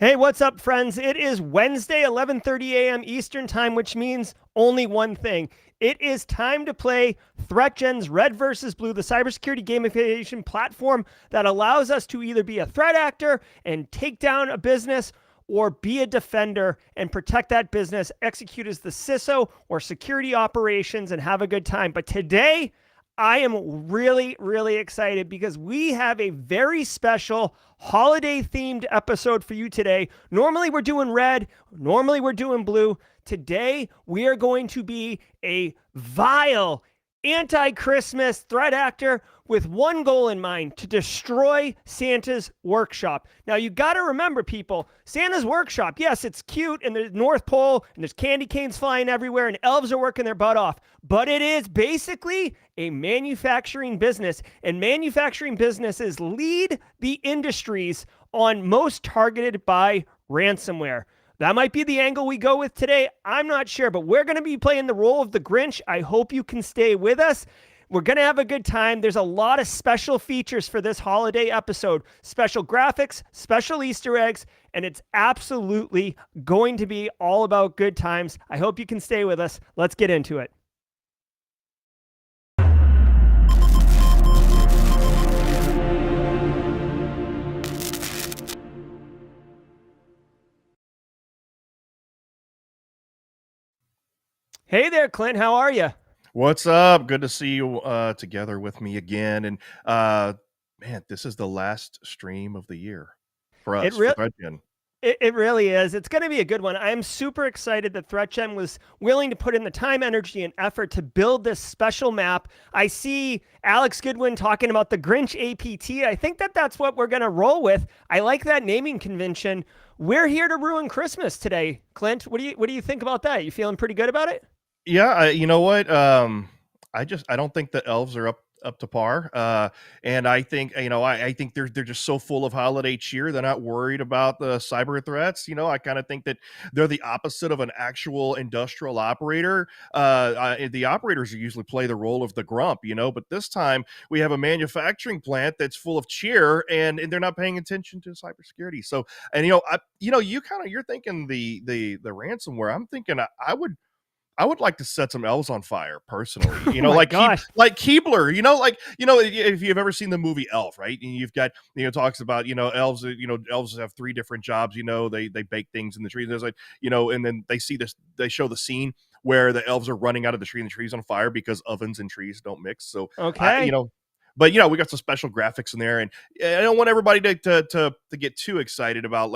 Hey, what's up, friends? It is Wednesday, 11:30 a.m. Eastern Time, which means only one thing. It is time to play ThreatGEN's Red versus Blue, the cybersecurity gamification platform that allows us to either be a threat actor and take down a business or be a defender and protect that business, execute as the CISO or security operations and have a good time. But today, I am really, really excited because we have a very special holiday themed episode for you today. Normally we're doing red, normally we're doing blue. Today we are going to be a vile anti-Christmas threat actor with one goal in mind: to destroy Santa's workshop. Now you got to remember, people, Santa's workshop, yes, it's cute and there's North Pole and there's candy canes flying everywhere and elves are working their butt off, but it is basically a manufacturing business, and manufacturing businesses lead the industries on most targeted by ransomware. That might be the angle we go with today. I'm not sure, but we're going to be playing the role of the Grinch. I hope you can stay with us. We're going to have a good time. There's a lot of special features for this holiday episode, special graphics, special Easter eggs, and it's absolutely going to be all about good times. I hope you can stay with us. Let's get into it. Hey there, Clint. How are you? What's up? Good to see you together with me again. And man, this is the last stream of the year for It us, for really ThreatGEN. it really is. It's going to be a good one. I'm super excited that ThreatGEN was willing to put in the time, energy, and effort to build this special map. I see Alex Goodwin talking about the Grinch APT. I think that's what we're going to roll with. I like that naming convention. We're here to ruin Christmas today, Clint. What do you think about that? You feeling pretty good about it? Yeah, you know what? I don't think the elves are up to par. And I think I think they're just so full of holiday cheer. They're not worried about the cyber threats. I kind of think that they're the opposite of an actual industrial operator. The operators usually play the role of the grump, but this time we have a manufacturing plant that's full of cheer, and they're not paying attention to cybersecurity. So, and you're thinking the ransomware. I'm thinking I would like to set some elves on fire personally, Oh my gosh. like Keebler, if you've ever seen the movie Elf, right? And you've got, talks about, elves, elves have three different jobs, they bake things in the trees. There's like, and then they show the scene where the elves are running out of the tree and the tree's on fire because ovens and trees don't mix. So, Okay. but we got some special graphics in there, and I don't want everybody to get too excited about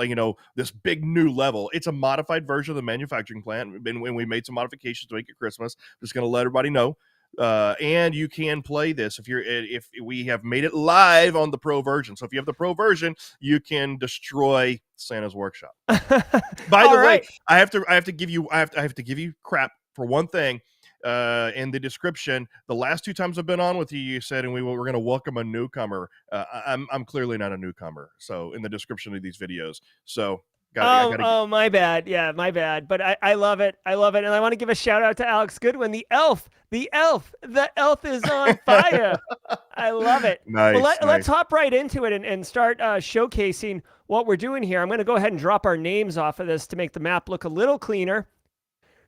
this big new level. It's a modified version of the manufacturing plant, and we made some modifications to make it Christmas. Just going to let everybody know, and you can play this if we have made it live on the pro version. So if you have the pro version, you can destroy Santa's workshop. By the way, I have to give you crap for one thing. In the description, the last two times I've been on with you, you said, and we're going to welcome a newcomer. I'm clearly not a newcomer. So in the description of these videos, My bad. Yeah, my bad. But I love it. I love it. And I want to give a shout out to Alex Goodwin, the elf is on fire. I love it. Nice. Well, let's hop right into it and start showcasing what we're doing here. I'm going to go ahead and drop our names off of this to make the map look a little cleaner.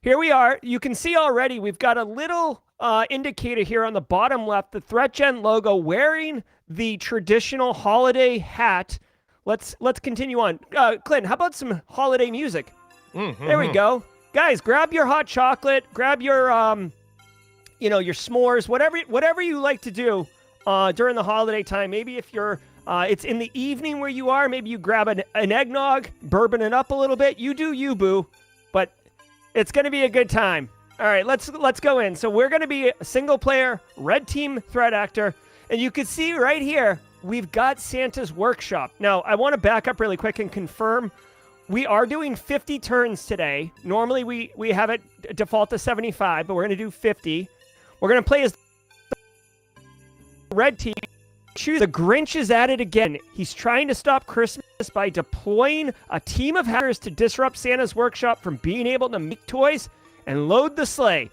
Here we are. You can see already we've got a little indicator here on the bottom left, the ThreatGEN logo, wearing the traditional holiday hat. Let's continue on. Clint, how about some holiday music? Mm-hmm. There we go. Guys, grab your hot chocolate, grab your your s'mores, whatever you like to do during the holiday time. Maybe if you're it's in the evening where you are, maybe you grab an eggnog, bourbon it up a little bit. You do you, boo. But it's going to be a good time. All right, let's go in. So we're going to be a single player red team threat actor. And you can see right here, we've got Santa's workshop. Now, I want to back up really quick and confirm we are doing 50 turns today. Normally we have it default to 75, but we're going to do 50. We're going to play as red team. The Grinch is at it again. He's trying to stop Christmas by deploying a team of hackers to disrupt Santa's workshop from being able to make toys and load the sleigh.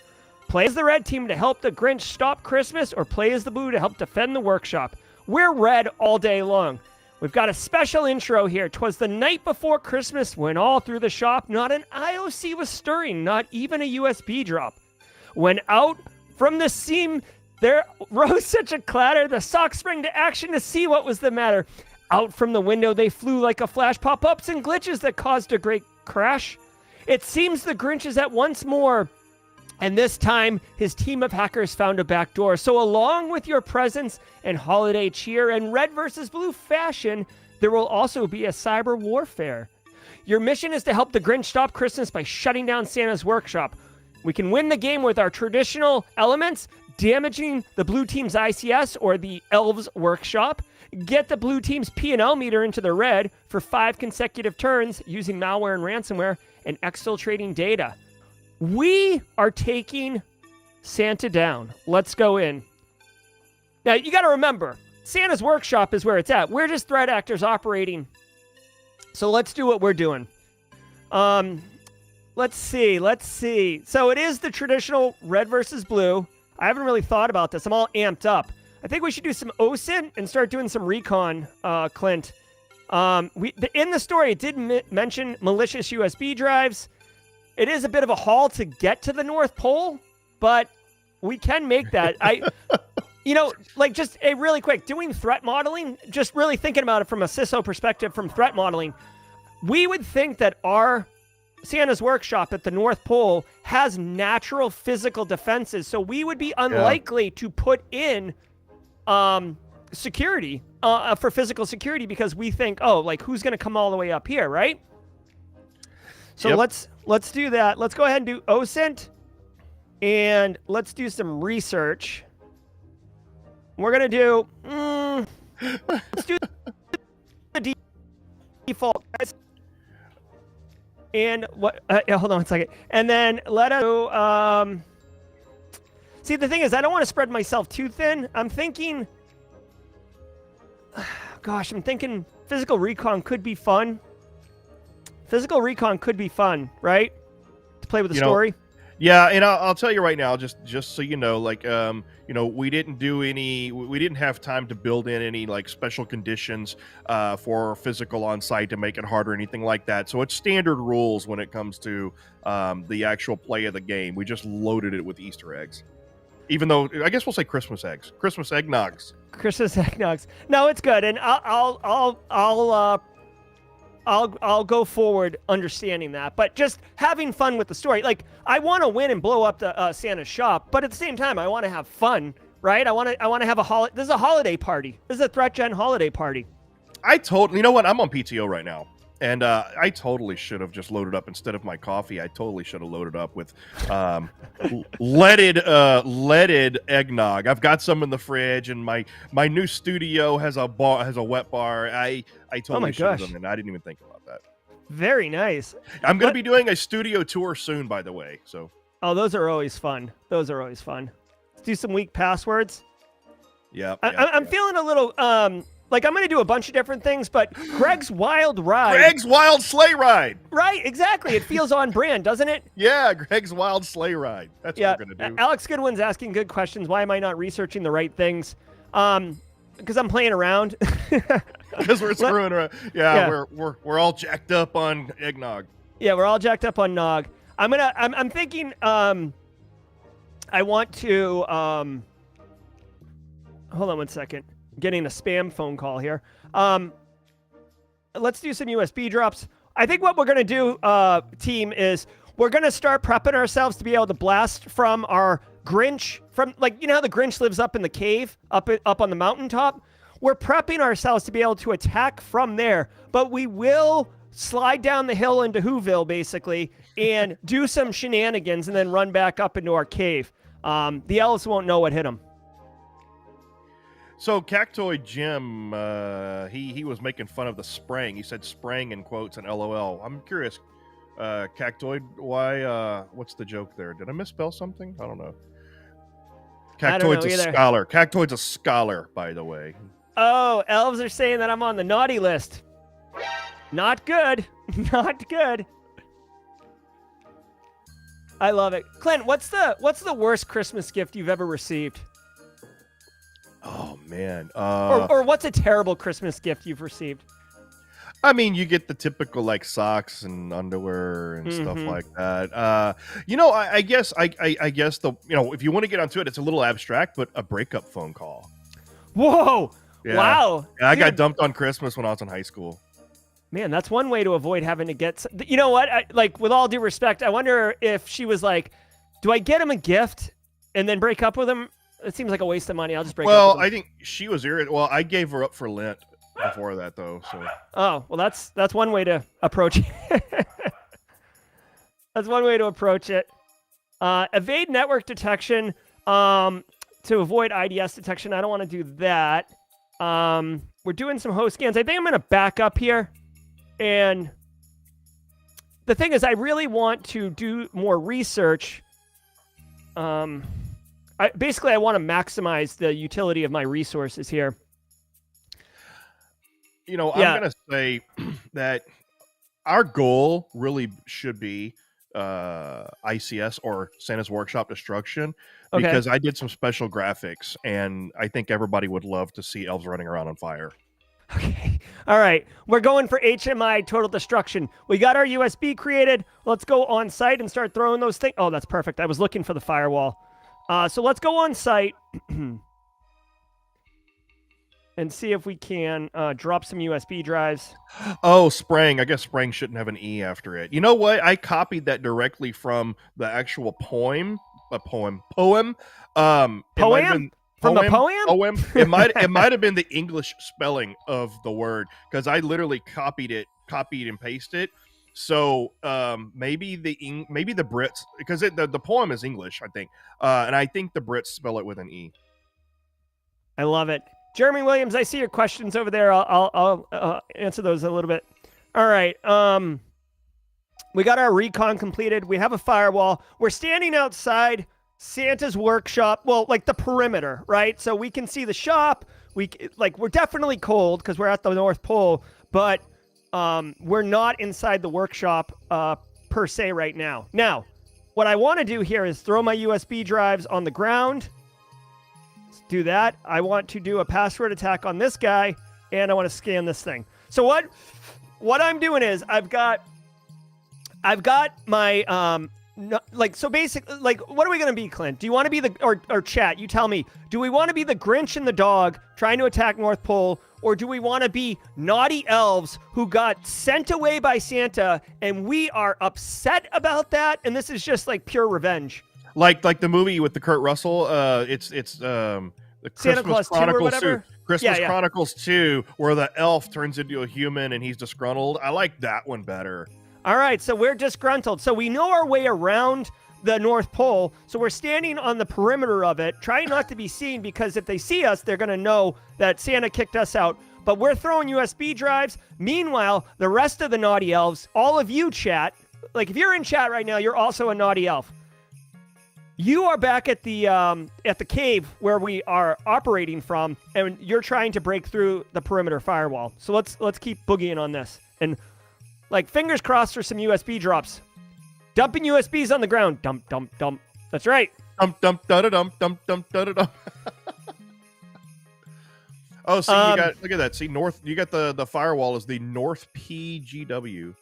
Play as the red team to help the Grinch stop Christmas, or play as the blue to help defend the workshop. We're red all day long. We've got a special intro here. 'Twas the night before Christmas when all through the shop not an IOC was stirring, not even a USB drop. When out from the seam there rose such a clatter, the socks sprang to action to see what was the matter. Out from the window they flew like a flash, pop-ups and glitches that caused a great crash. It seems the Grinch is at once more, and this time his team of hackers found a back door. So along with your presents and holiday cheer and red versus blue fashion, there will also be a cyber warfare. Your mission is to help the Grinch stop Christmas by shutting down Santa's workshop. We can win the game with our traditional elements, damaging the blue team's ICS or the elves workshop, get the blue team's P&L meter into the red for 5 consecutive turns using malware and ransomware, and exfiltrating data. We are taking Santa down. Let's go in. Now, you got to remember, Santa's workshop is where it's at. We're just threat actors operating. So let's do what we're doing. Let's see. So it is the traditional red versus blue. I haven't really thought about this. I'm all amped up. I think we should do some OSINT and start doing some recon, Clint. In the story, it did mention malicious USB drives. It is a bit of a haul to get to the North Pole, but we can make that. Just a really quick, doing threat modeling, just really thinking about it from a CISO perspective from threat modeling, we would think that our Santa's workshop at the North Pole has natural physical defenses, so we would be unlikely to put in security for physical security because we think, who's going to come all the way up here, right? So let's do that. Let's go ahead and do OSINT, and let's do some research. We're going to do... let's do the default, guys. And what? Hold on 1 second. And then let us do... see, the thing is, I don't want to spread myself too thin. I'm thinking... I'm thinking physical recon could be fun. Physical recon could be fun, right? To play with the story. Yeah, and I'll tell you right now, just so you know, we didn't have time to build in any special conditions for physical on site to make it hard or anything like that. So it's standard rules when it comes to the actual play of the game. We just loaded it with Easter eggs. Even though I guess we'll say Christmas eggs, Christmas eggnogs. Christmas eggnogs. No, it's good, and I'll go forward understanding that, but just having fun with the story. I want to win and blow up the Santa's shop, but at the same time, I want to have fun, right? I want to have a holiday. This is a holiday party. This is a ThreatGEN holiday party. You know what? I'm on PTO right now, and I totally should have just loaded up instead of my coffee. I totally should have loaded up with leaded eggnog. I've got some in the fridge, and my new studio has a wet bar. I totally should have done it. I didn't even think about that. Very nice. I'm going to be doing a studio tour soon, by the way. So. Oh, those are always fun. Let's do some weak passwords. Yeah. I'm feeling a little I'm going to do a bunch of different things, but Greg's Wild Ride. Greg's Wild Sleigh Ride. Right, exactly. It feels on brand, doesn't it? Yeah, Greg's Wild Sleigh Ride. That's what we're going to do. Alex Goodwin's asking good questions. Why am I not researching the right things? Because I'm playing around. Because we're screwing around. Yeah, we're all jacked up on eggnog. Yeah, we're all jacked up on nog. I'm thinking I want to hold on 1 second. Getting a spam phone call here. Let's do some USB drops. I think what we're going to do, team, is we're going to start prepping ourselves to be able to blast from our Grinch. From how the Grinch lives up in the cave, up on the mountaintop. We're prepping ourselves to be able to attack from there, but we will slide down the hill into Whoville, basically, and do some shenanigans and then run back up into our cave. The elves won't know what hit them. So Cactoid Jim, he was making fun of the spraying. He said spraying in quotes and LOL. I'm curious, Cactoid, why? What's the joke there? Did I misspell something? I don't know. Cactoid's a scholar. Cactoid's a scholar, by the way. Oh, elves are saying that I'm on the naughty list. Not good. Not good. I love it. Clint, what's the worst Christmas gift you've ever received? Oh man. Or what's a terrible Christmas gift you've received? I mean, you get the typical like socks and underwear and stuff like that. I guess I guess if you want to get onto it, it's a little abstract, but a breakup phone call. Whoa! Yeah. Wow! Yeah, I got dumped on Christmas when I was in high school. Man, that's one way to avoid having to get. You know what? With all due respect, I wonder if she was like, "Do I get him a gift and then break up with him?" It seems like a waste of money. I'll just break up with him. Well, I think she was irritated. Well, I gave her up for Lent before that, though. So. Oh, well, that's one way to approach it. That's one way to approach it. Evade network detection to avoid IDS detection. I don't want to do that. We're doing some host scans. I think I'm going to back up here. And the thing is, I really want to do more research. I want to maximize the utility of my resources here. I'm going to say that our goal really should be ICS or Santa's Workshop Destruction, because I did some special graphics, and I think everybody would love to see elves running around on fire. Okay. All right. We're going for HMI Total Destruction. We got our USB created. Let's go on site and start throwing those things. Oh, that's perfect. I was looking for the firewall. So let's go on site and see if we can drop some USB drives. Oh, spraying. I guess spraying shouldn't have an E after it. You know what? I copied that directly from the actual poem. Poem. Poem? From the poem? Poem. It might have been the English spelling of the word, because I literally copied and pasted it. So maybe the Brits, because the poem is English, I think, and I think the Brits spell it with an E. I love it. Jeremy Williams, I see your questions over there. I'll answer those a little bit. All right. We got our recon completed. We have a firewall. We're standing outside Santa's workshop. Well, like the perimeter, right? So we can see the shop. We're definitely cold because we're at the North Pole, but we're not inside the workshop per se right now. Now, what I want to do here is throw my USB drives on the ground. Do that. I want to do a password attack on this guy, and I want to scan this thing. So what I'm doing is I've got my so basically, what are we going to be, Clint? Do you want to be or chat, you tell me, do we want to be the Grinch and the dog trying to attack North Pole, or do we want to be naughty elves who got sent away by Santa and we are upset about that, and this is just like pure revenge? Like the movie with the Kurt Russell, it's the Santa Claus 2 or whatever. Christmas Chronicles 2, where the elf turns into a human and he's disgruntled. I like that one better. All right, so we're disgruntled. So we know our way around the North Pole. So we're standing on the perimeter of it, trying not to be seen, because if they see us, they're going to know that Santa kicked us out. But we're throwing USB drives. Meanwhile, the rest of the naughty elves, all of you chat, like if you're in chat right now, you're also a naughty elf. You are back at the cave where we are operating from, and you're trying to break through the perimeter firewall. So let's keep boogieing on this, and fingers crossed for some USB drops. Dumping USBs on the ground. Dump, dump, dump. That's right. Dump, dump, da da dump, dump, dump, da da dump. Oh, see, you got, look at that. See, you got the firewall is the North PGW.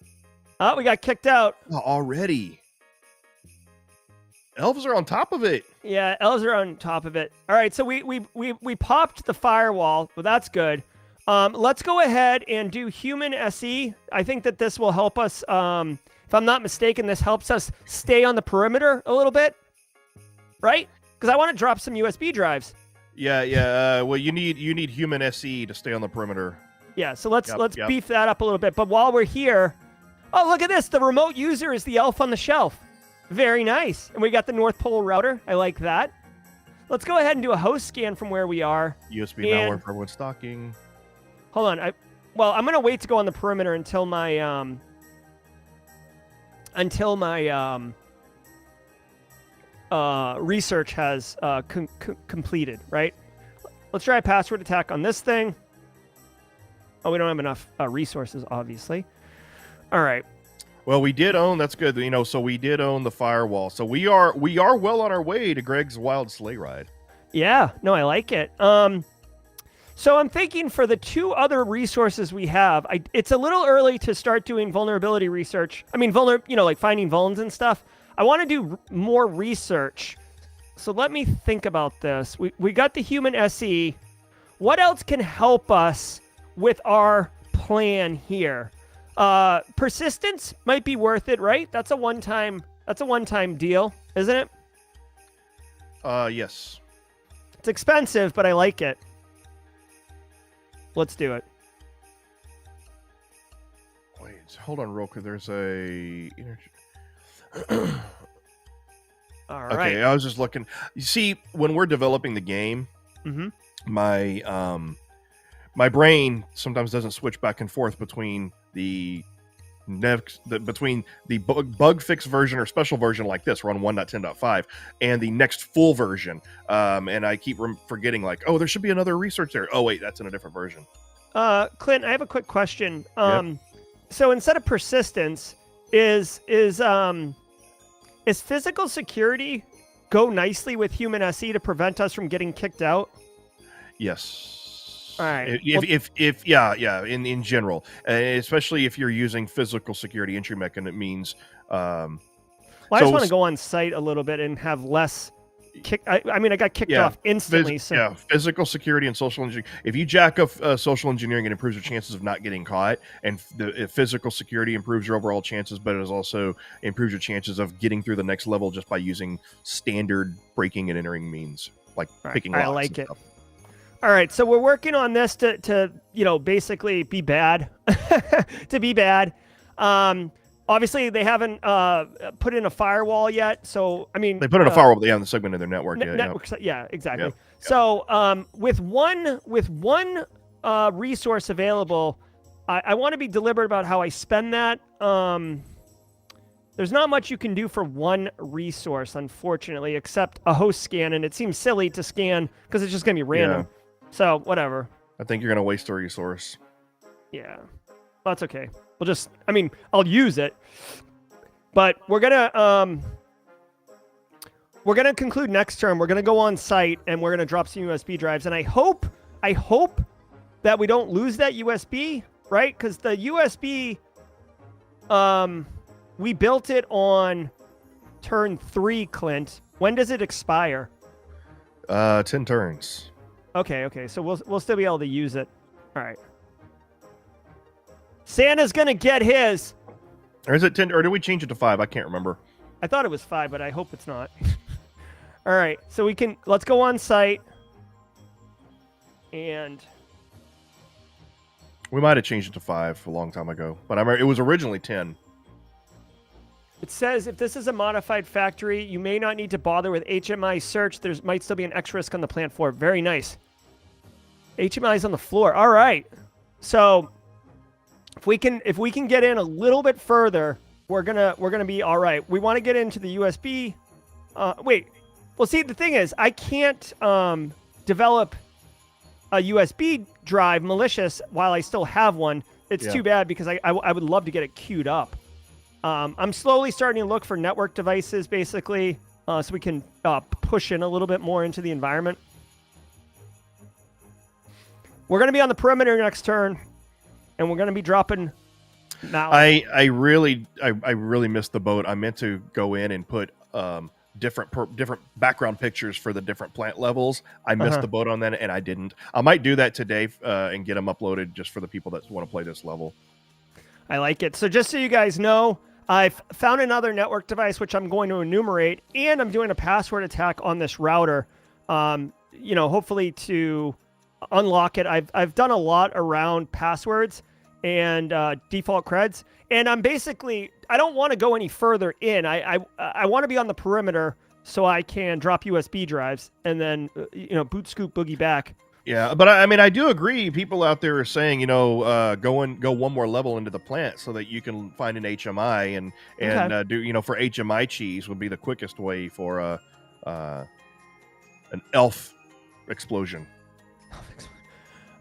Oh, we got kicked out. Oh, already. Elves are on top of it. Yeah, elves are on top of it. All right, so we popped the firewall. Well, that's good. Let's go ahead and do human SE. I think that this will help us. If I'm not mistaken, this helps us stay on the perimeter a little bit, right? Because I want to drop some USB drives. Yeah. Well, you need human SE to stay on the perimeter. Yeah. So let's beef that up a little bit. But while we're here, oh, look at this. The remote user is the elf on the shelf. Very nice. And we got the North Pole router. I like that. Let's go ahead and do a host scan from where we are. USB malware for everyone stalking. Hold on. I'm going to wait to go on the perimeter until my research has completed, right? Let's try a password attack on this thing. Oh, we don't have enough resources, obviously. All right. Well, we did own. That's good. So we did own the firewall. So we are well on our way to Greg's wild sleigh ride. Yeah. No, I like it. So I'm thinking for the two other resources we have, it's a little early to start doing vulnerability research. I mean, like finding vulns and stuff. I want to do more research. So let me think about this. We got the human SE. What else can help us with our plan here? Persistence might be worth it, right? That's a one-time deal, isn't it? Yes. It's expensive, but I like it. Let's do it. Wait, hold on real quick. There's a... All right. Okay, I was just looking. You see, when we're developing the game, my brain sometimes doesn't switch back and forth between the bug fix version or special version like this. We're on 1.10.5 and the next full version. And I keep forgetting, like, oh, there should be another research there. Oh, wait, that's in a different version. Clint, I have a quick question. Yep. So instead of persistence, is physical security go nicely with human SE to prevent us from getting kicked out? Yes. All right. In general, especially if you're using physical security entry mechanism, it means. I just want to go on site a little bit and have less kick. I mean, I got kicked off instantly. Physical security and social engineering. If you jack up social engineering, it improves your chances of not getting caught, and physical security improves your overall chances, but it also improves your chances of getting through the next level just by using standard breaking and entering means, like picking locks. I like it. All right, so we're working on this to basically be bad, to be bad. Obviously, they haven't put in a firewall yet, so I mean, they put in a firewall, but they haven't segmented their network yet. Yeah, exactly. Yep. So with one resource available, I want to be deliberate about how I spend that. There's not much you can do for one resource, unfortunately, except a host scan, and it seems silly to scan because it's just going to be random. Yeah. So, whatever. I think you're going to waste a resource. Yeah. Well, that's okay. I'll use it. But we're going to conclude next term. We're going to go on site, and we're going to drop some USB drives. And I hope that we don't lose that USB, right? Because the USB, we built it on turn 3, Clint. When does it expire? 10 turns. Okay. So we'll still be able to use it. All right. Santa's gonna get his. Or is it 10? Or did we change it to 5? I can't remember. I thought it was 5, but I hope it's not. All right. So let's go on site. And we might have changed it to 5 a long time ago, but I remember it was originally 10. It says if this is a modified factory, you may not need to bother with HMI search. There might still be an X risk on the plant floor. Very nice. HMI is on the floor. All right. So if we can get in a little bit further, we're gonna be all right. We want to get into the USB. Wait. Well, see, the thing is, I can't develop a USB drive malicious while I still have one. It's too bad because I would love to get it queued up. I'm slowly starting to look for network devices, basically, so we can push in a little bit more into the environment. We're going to be on the perimeter next turn, and we're going to be dropping. Now, I really missed the boat. I meant to go in and put different background pictures for the different plant levels. I missed the boat on that, and I didn't. I might do that today and get them uploaded just for the people that want to play this level. I like it. So just so you guys know, I've found another network device, which I'm going to enumerate, and I'm doing a password attack on this router, hopefully to unlock it. I've done a lot around passwords and default creds, and I don't want to go any further in. I want to be on the perimeter so I can drop USB drives and then, boot, scoop, boogie back. Yeah, but I do agree. People out there are saying, go one more level into the plant so that you can find an HMI and do, for HMI cheese would be the quickest way for an elf explosion.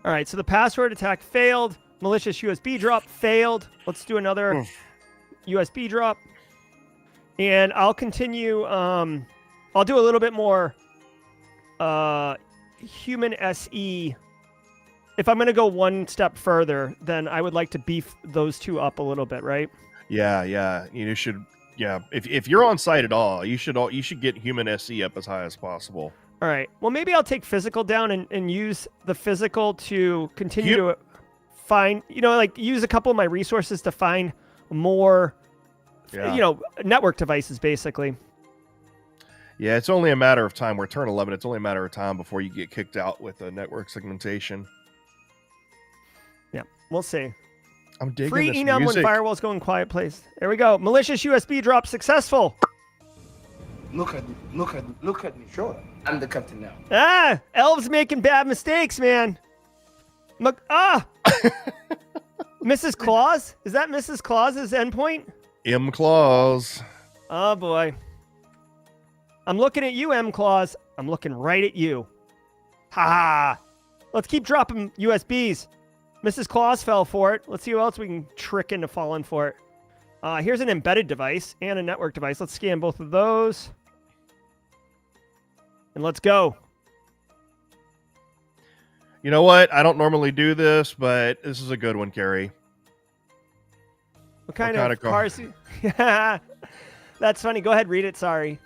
All right, so the password attack failed. Malicious USB drop failed. Let's do another USB drop. And I'll continue. I'll do a little bit more human SE if I'm going to go one step further, then I would like to beef those two up a little bit, right? Yeah. You should. Yeah, if you're on site at all, you should get human SC up as high as possible. All right. Well, maybe I'll take physical down and use the physical to continue to find, like use a couple of my resources to find more, network devices, basically. Yeah, it's only a matter of time. We're turn 11. It's only a matter of time before you get kicked out with a network segmentation. Yeah, we'll see. I'm digging Free this enum music. when firewalls go in quiet place. There we go. Malicious USB drop successful. Look at me. Sure, I'm the captain now. Elves making bad mistakes, man. Mrs. Claus? Is that Mrs. Claus's endpoint? M Claus. Oh boy. I'm looking at you, M Claus. I'm looking right at you. Ha ha. Let's keep dropping USBs. Mrs. Claus fell for it. Let's see who else we can trick into falling for it. Here's an embedded device and a network device. Let's scan both of those. And let's go. You know what? I don't normally do this, but this is a good one, Carrie. What kind of cars? Yeah, that's funny. Go ahead, read it. Sorry.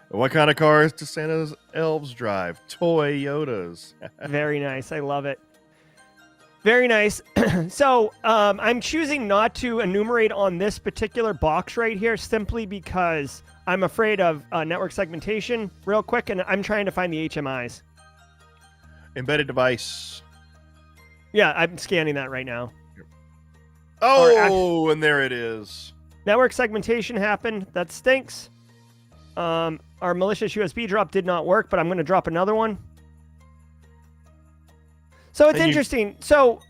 What kind of cars do Santa's elves drive? Toyotas. Very nice. I love it. Very nice. So I'm choosing not to enumerate on this particular box right here simply because I'm afraid of network segmentation real quick, and I'm trying to find the HMIs. Embedded device. Yeah, I'm scanning that right now. Oh, and there it is. Network segmentation happened. That stinks. Our malicious USB drop did not work, but I'm going to drop another one. So it's interesting. So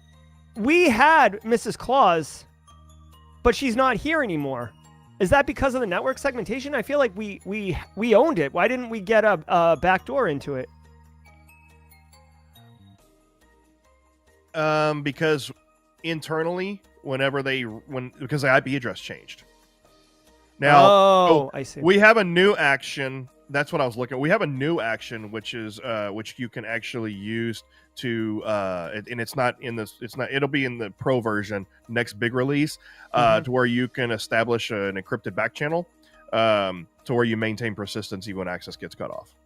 we had Mrs. Claus, but she's not here anymore. Is that because of the network segmentation? I feel like we owned it. Why didn't we get a backdoor into it? Because internally, because the IP address changed. Now, I see. We have a new action. That's what I was looking at. We have a new action, which you can actually use to, and it's not in this. It's not. It'll be in the pro version next big release, to where you can establish an encrypted back channel, to where you maintain persistence even when access gets cut off.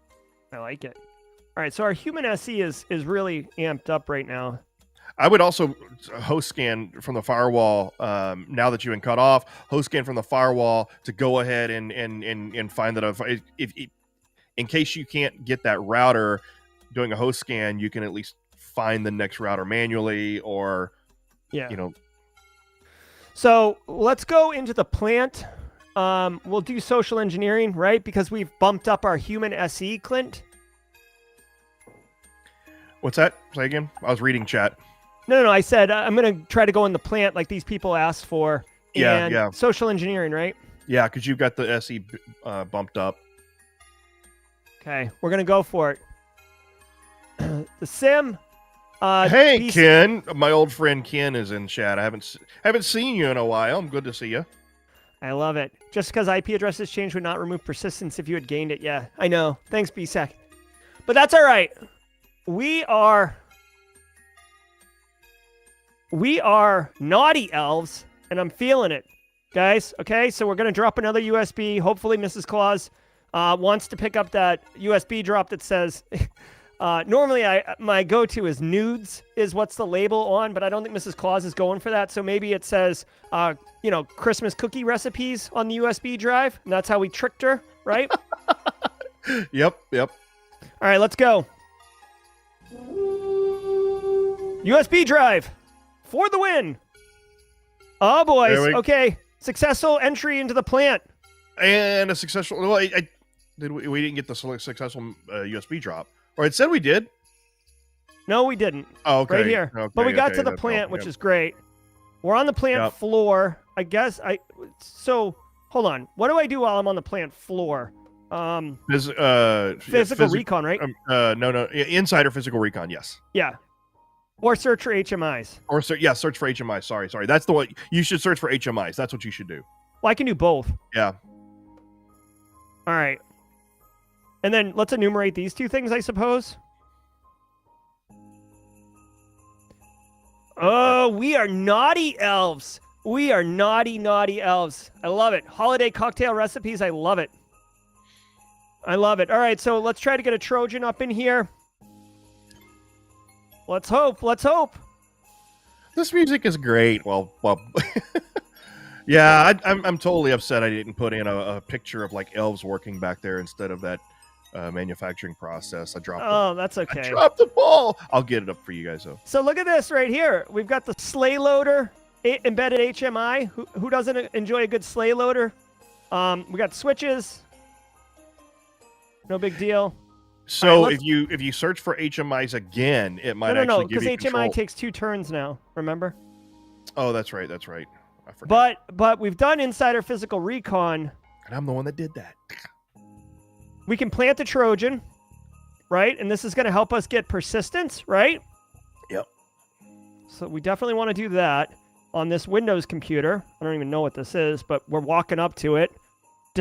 I like it. All right, so our human SE is really amped up right now. I would also host scan from the firewall. Now that you've been cut off, host scan from the firewall to go ahead and find that if in case you can't get that router, doing a host scan, you can at least find the next router manually, or So let's go into the plant. We'll do social engineering, right? Because we've bumped up our human SE, Clint. What's that? Say again. I was reading chat. No. I said I'm going to try to go in the plant like these people asked for. Yeah. Social engineering, right? Yeah, because you've got the SE bumped up. Okay, we're going to go for it. The sim. Hey, Ken. My old friend Ken is in chat. I haven't seen you in a while. I'm good to see you. I love it. Just because IP addresses changed would not remove persistence if you had gained it. Yeah, I know. Thanks, BSEC. But that's all right. We are naughty elves, and I'm feeling it, guys. Okay, so we're going to drop another USB. Hopefully Mrs. Claus wants to pick up that USB drop that says... normally, my go-to is nudes, is what's the label on, but I don't think Mrs. Claus is going for that. So maybe it says, Christmas cookie recipes on the USB drive, and that's how we tricked her, right? Yep. All right, let's go. USB drive for the win. Oh, boys. Okay, successful entry into the plant. And a successful... Well, we didn't get the successful USB drop. Or it said we did. No, we didn't. Oh, okay. Right here. Okay, but we got to the plant, which is great. We're on the plant floor. I guess So, hold on. What do I do while I'm on the plant floor? Physical recon, right? No. Insider physical recon, yes. Yeah. Or search for HMIs. Search for HMIs. Sorry. That's the one. You should search for HMIs. That's what you should do. Well, I can do both. Yeah. All right. And then let's enumerate these two things, I suppose. Oh, we are naughty elves. We are naughty, naughty elves. I love it. Holiday cocktail recipes. I love it. I love it. All right, so let's try to get a Trojan up in here. Let's hope. Let's hope. This music is great. Well, yeah, I'm totally upset I didn't put in a picture of like elves working back there instead of that manufacturing process. I dropped. That's okay. I dropped the ball. I'll get it up for you guys though. So look at this right here. We've got the sleigh loader embedded HMI. Who doesn't enjoy a good sleigh loader? We got switches. No big deal. So if you search for HMIs again, it might actually give you because HMI takes 2 turns now. Remember? Oh, that's right. That's right. I forgot. But we've done insider physical recon. And I'm the one that did that. We can plant the Trojan, right? And this is going to help us get persistence, right? Yep. So we definitely want to do that on this Windows computer. I don't even know what this is, but we're walking up to it,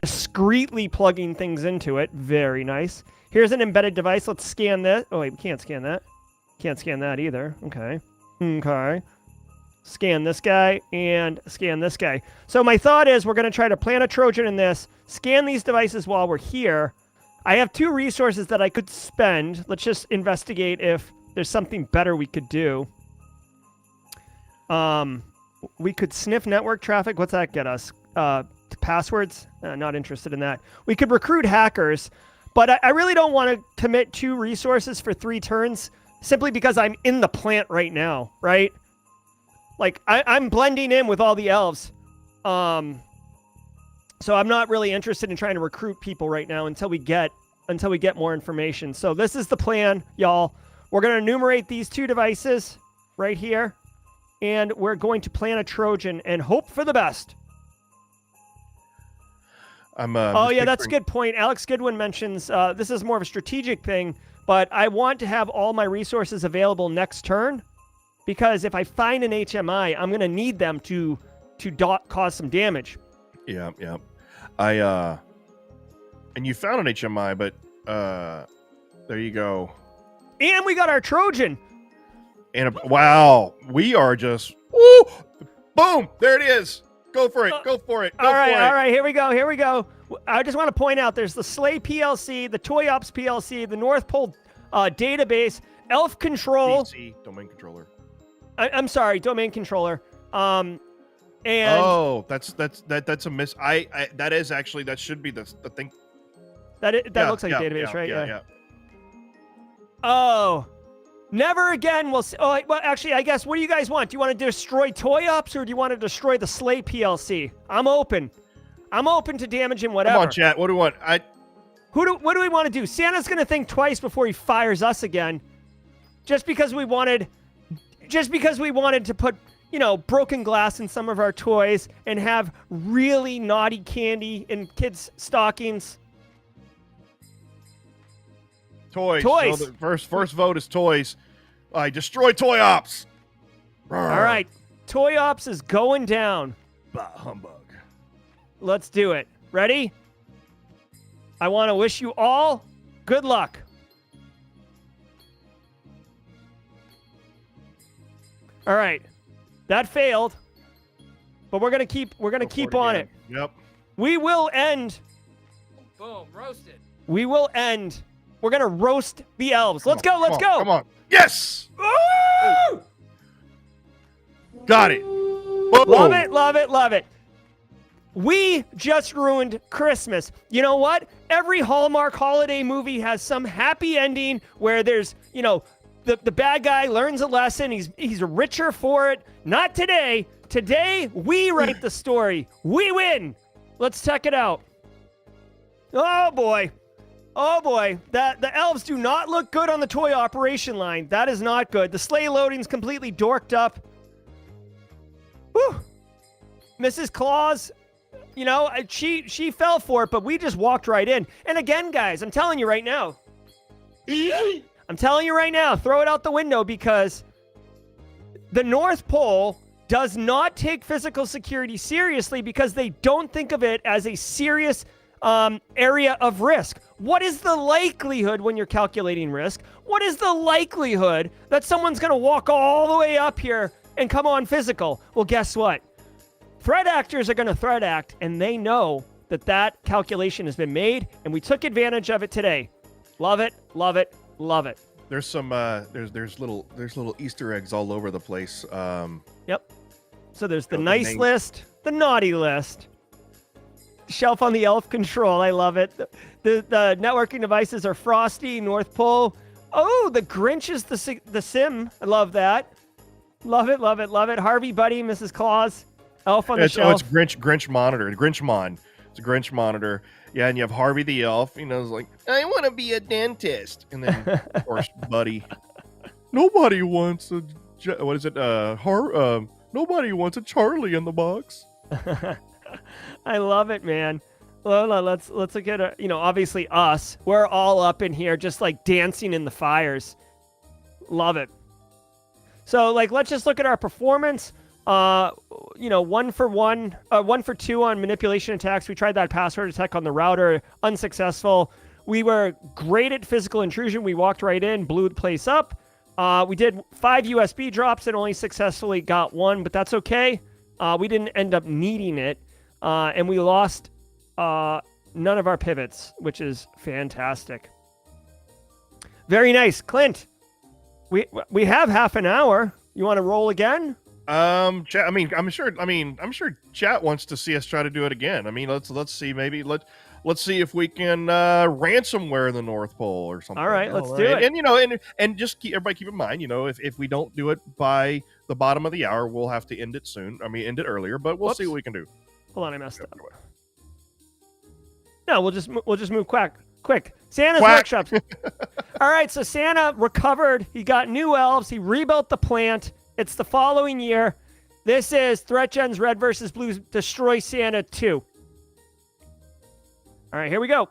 discreetly plugging things into it. Very nice. Here's an embedded device. Let's scan this. Oh, wait, we can't scan that. Can't scan that either. Okay. Okay. Scan this guy and scan this guy. So my thought is we're going to try to plant a Trojan in this, scan these devices while we're here. I have 2 resources that I could spend. Let's just investigate if there's something better we could do. We could sniff network traffic. What's that get us? Passwords? Not interested in that. We could recruit hackers, but I really don't want to commit 2 resources for 3 turns simply because I'm in the plant right now, right? Like, I'm blending in with all the elves. So I'm not really interested in trying to recruit people right now until we get more information. So this is the plan, y'all. We're going to enumerate these 2 devices right here, and we're going to plant a Trojan and hope for the best. That's a good point. Alex Goodwin mentions this is more of a strategic thing, but I want to have all my resources available next turn, because if I find an HMI, I'm going to need them to cause some damage. Yeah. And you found an HMI, but there you go. And we got our Trojan. And wow, we are just woo, boom! There it is. Go for it. Go for it. All right. Here we go. I just want to point out there's the Slay PLC, the Toy Ops PLC, the North Pole database, Elf Control. PC, domain controller. I'm sorry, domain controller. And that's a miss. That is actually, that should be the thing. That looks like a database, right? Yeah. Oh, never again. We'll see. Oh, well, actually, I guess. What do you guys want? Do you want to destroy Toy Ops or do you want to destroy the Slay PLC? I'm open to damaging whatever. Come on, chat. What do we want? What do we want to do? Santa's gonna think twice before he fires us again, just because we wanted to put, broken glass in some of our toys and have really naughty candy in kids' stockings. Toys. So the first vote is toys. I destroy Toy Ops. All right. Toy Ops is going down. Bah, humbug. Let's do it. Ready? I want to wish you all good luck. All right. That failed. But we're going to keep on it. Yep. We will end. Boom, roasted. We will end. We're going to roast the elves. Let's go. Come on. Yes! Woo! Got it. Love it. We just ruined Christmas. You know what? Every Hallmark holiday movie has some happy ending where there's, the bad guy learns a lesson. He's richer for it. Not today. Today, we write the story. We win. Let's check it out. Oh, boy. The elves do not look good on the toy operation line. That is not good. The sleigh loading's completely dorked up. Whew. Mrs. Claus, she fell for it, but we just walked right in. And again, guys, I'm telling you right now, throw it out the window, because the North Pole does not take physical security seriously because they don't think of it as a serious area of risk. What is the likelihood when you're calculating risk? What is the likelihood that someone's going to walk all the way up here and come on physical. Well, guess what? Threat actors are going to threat act, and they know that that calculation has been made, and we took advantage of it today. Love it, love it, love it. There's some there's little Easter eggs all over the place. Yep. So there's the the nice name. list, the naughty list. Shelf on the elf control. I love it. The networking devices are Frosty, North Pole. Oh, the Grinch is the sim. I love that. Love it, love it, love it. Harvey, Buddy, Mrs. Claus, elf on the shelf. It's Grinch monitor. Grinchmon. It's a Grinch monitor. Yeah, and you have Harvey the elf. You know, it's like, I want to be a dentist. And then, of course, Buddy. Nobody wants a what is it? Nobody wants a Charlie in the box. I love it, man. Well, let's look at obviously us. We're all up in here, just like dancing in the fires. Love it. So, let's just look at our performance. 1 for 2 on manipulation attacks. We tried that password attack on the router, unsuccessful. We were great at physical intrusion. We walked right in, blew the place up. We did 5 USB drops and only successfully got 1, but that's okay. We didn't end up needing it, and we lost none of our pivots, which is fantastic. Very nice, Clint. We have half an hour. You want to roll again? Chat, I'm sure chat wants to see us try to do it again. I mean, let's see, maybe let's see if we can ransomware the North Pole or something. All right, let's do it. And just everybody keep in mind, if we don't do it by the bottom of the hour, we'll have to end it soon. End it earlier, but we'll see what we can do. Hold on, I messed up. No, we'll just move quick. Santa's Quack. workshops. All right, so Santa recovered. He got new elves. He rebuilt the plant. It's the following year. This is ThreatGEN's Red versus Blue Destroy Santa 2. All right, here we go.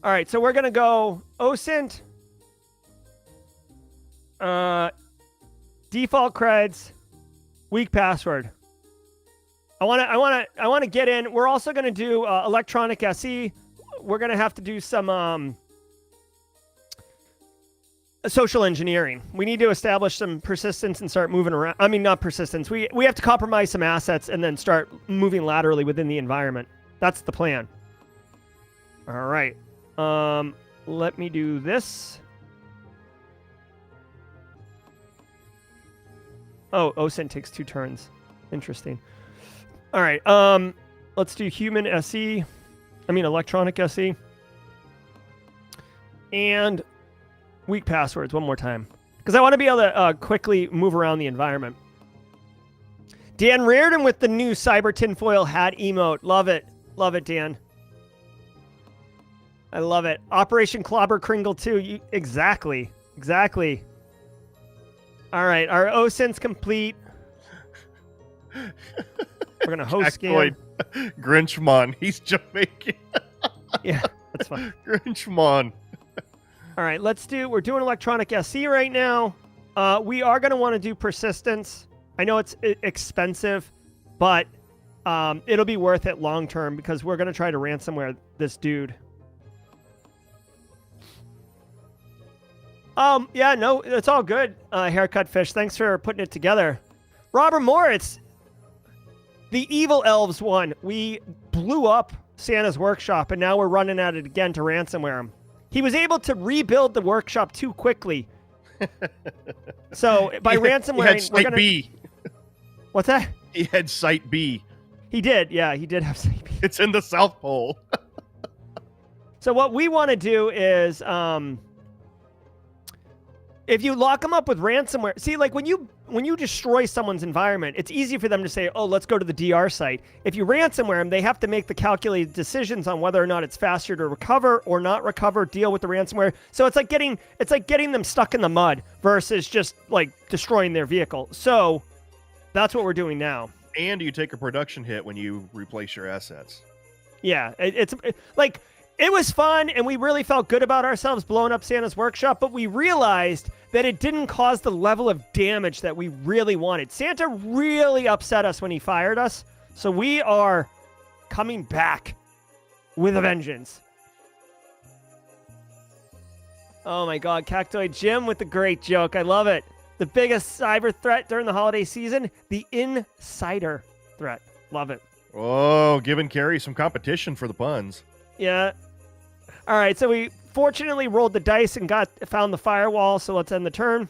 All right, so we're going to go OSINT, default creds, weak password. I want to get in. We're also going to do electronic SE. We're going to have to do some social engineering. We need to establish some persistence and start moving around. I mean, not persistence. We have to compromise some assets and then start moving laterally within the environment. That's the plan. All right. Let me do this. Oh, OSINT takes 2 turns. Interesting. All right. Let's do human SE. Electronic SE. And weak passwords one more time, because I want to be able to quickly move around the environment. Dan Reardon with the new cyber tinfoil hat emote. Love it, Dan. I love it. Operation Clobber Kringle 2. Exactly. All right, our OSINT's complete. We're gonna host scan. Grinchmon, he's Jamaican. Yeah, that's fine. Grinchmon. All right, we're doing electronic SE right now. We are going to want to do persistence. I know it's expensive, but it'll be worth it long term, because we're going to try to ransomware this dude. Yeah, no, it's all good, Haircut Fish. Thanks for putting it together. Robert Moritz, the evil elves won. We blew up Santa's workshop, and now we're running at it again to ransomware him. He was able to rebuild the workshop too quickly. So by ransomware, we're gonna... B. What's that? He had Site B. He did. Yeah, he did have Site B. It's in the South Pole. So what we want to do is, if you lock them up with ransomware, see, like when you destroy someone's environment, it's easy for them to say, oh, let's go to the DR site. If you ransomware them, they have to make the calculated decisions on whether or not it's faster to recover or not recover, deal with the ransomware. So it's like getting them stuck in the mud versus just like destroying their vehicle. So that's what we're doing now. And you take a production hit when you replace your assets. Yeah, it's like, it was fun, and we really felt good about ourselves blowing up Santa's workshop, but we realized that it didn't cause the level of damage that we really wanted. Santa really upset us when he fired us, so we are coming back with a vengeance. Oh my God, Cactoid Jim with the great joke. I love it. the biggest cyber threat during the holiday season, the insider threat. Love it. Oh, giving Carrie some competition for the puns. Yeah. All right, so we fortunately rolled the dice and found the firewall, so let's end the turn.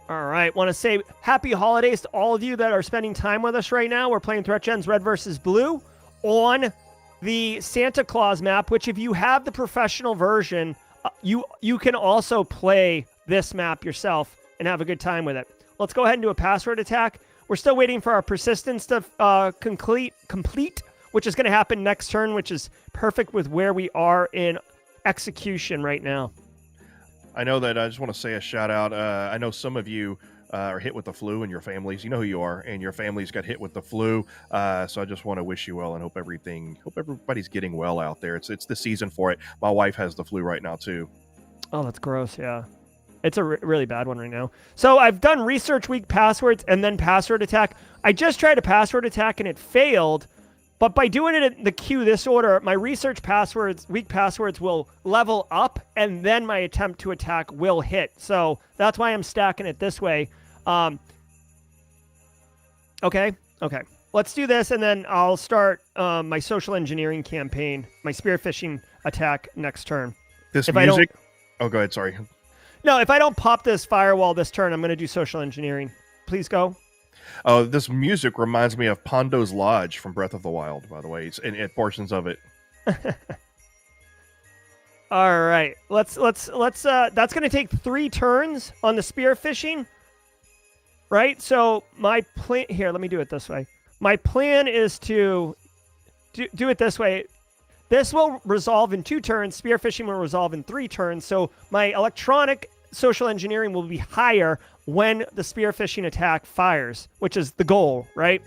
All right, want to say happy holidays to all of you that are spending time with us right now. We're playing ThreatGEN's Red versus Blue on the Santa Claus map, which if you have the professional version, you can also play this map yourself and have a good time with it. Let's go ahead and do a password attack. We're still waiting for our persistence to complete, which is going to happen next turn, which is perfect with where we are in execution right now. I know that I just want to say a shout out. I know some of you are hit with the flu in your families. You know who you are, and your families got hit with the flu. So I just want to wish you well and hope everybody's getting well out there. It's the season for it. My wife has the flu right now too. Oh, that's gross. Yeah. It's a really bad one right now. So I've done research weak passwords and then password attack. I just tried a password attack and it failed. But by doing it in the queue this order, my research passwords, weak passwords will level up and then my attempt to attack will hit. So that's why I'm stacking it this way. Okay. Let's do this and then I'll start my social engineering campaign, my spear phishing attack next turn. This music? Oh, go ahead. Sorry. No, if I don't pop this firewall this turn, I'm going to do social engineering. Please go. Oh, this music reminds me of Pondo's Lodge from Breath of the Wild, by the way. It's in portions of it. All right. Let's that's going to take 3 turns on the spear phishing. Right? So my plan here, let me do it this way. My plan is to do it this way. This will resolve in 2 turns. Spear phishing will resolve in 3 turns. So my electronic social engineering will be higher when the spear phishing attack fires, which is the goal, right?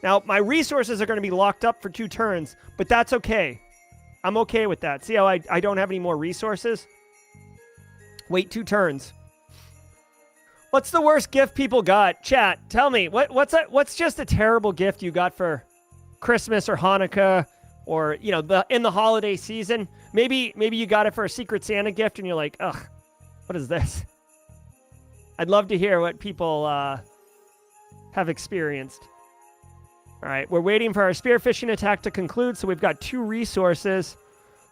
Now, my resources are going to be locked up for 2 turns, but that's okay. I'm okay with that. See how I don't have any more resources? Wait 2 turns. What's the worst gift people got? Chat, tell me. What's just a terrible gift you got for Christmas or Hanukkah or, you know, in the holiday season? Maybe you got it for a Secret Santa gift and you're like, ugh, what is this? I'd love to hear what people have experienced. All right, we're waiting for our spear phishing attack to conclude, so we've got 2 resources.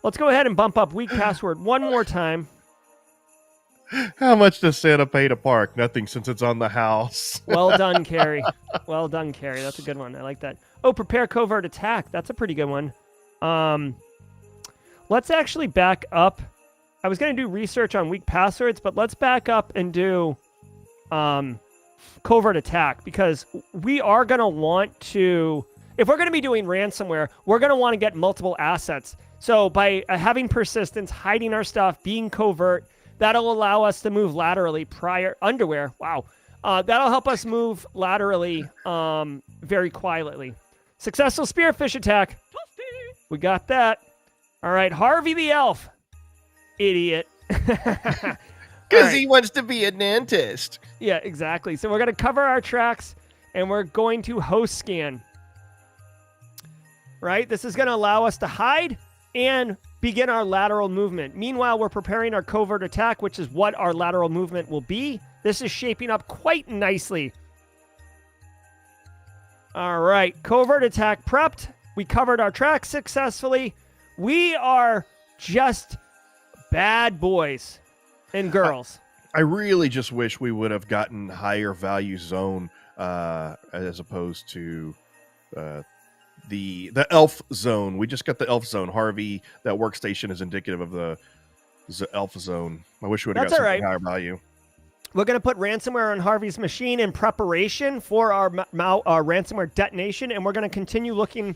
Let's go ahead and bump up weak password one more time. How much does Santa pay to park? Nothing, since it's on the house. Well done, Carrie. Well done, Carrie. That's a good one. I like that. Oh, prepare covert attack. That's a pretty good one. Let's actually back up. I was going to do research on weak passwords, but let's back up and do covert attack, because we are going to want to, if we're going to be doing ransomware, we're going to want to get multiple assets. So by having persistence, hiding our stuff, being covert, that'll allow us to move laterally underwear. Wow. That'll help us move laterally very quietly. Successful spearfish attack. We got that. All right, Harvey the elf. Idiot. Because he wants to be a dentist. Yeah, exactly. So we're going to cover our tracks, and we're going to host scan. Right? This is going to allow us to hide and begin our lateral movement. Meanwhile, we're preparing our covert attack, which is what our lateral movement will be. This is shaping up quite nicely. All right, covert attack prepped. We covered our tracks successfully. We are just bad boys and girls. I really just wish we would have gotten higher value zone as opposed to the elf zone. We just got the elf zone. Harvey, that workstation is indicative of the elf zone. I wish we would have got something higher value. We're going to put ransomware on Harvey's machine in preparation for our ransomware detonation, and we're going to continue looking,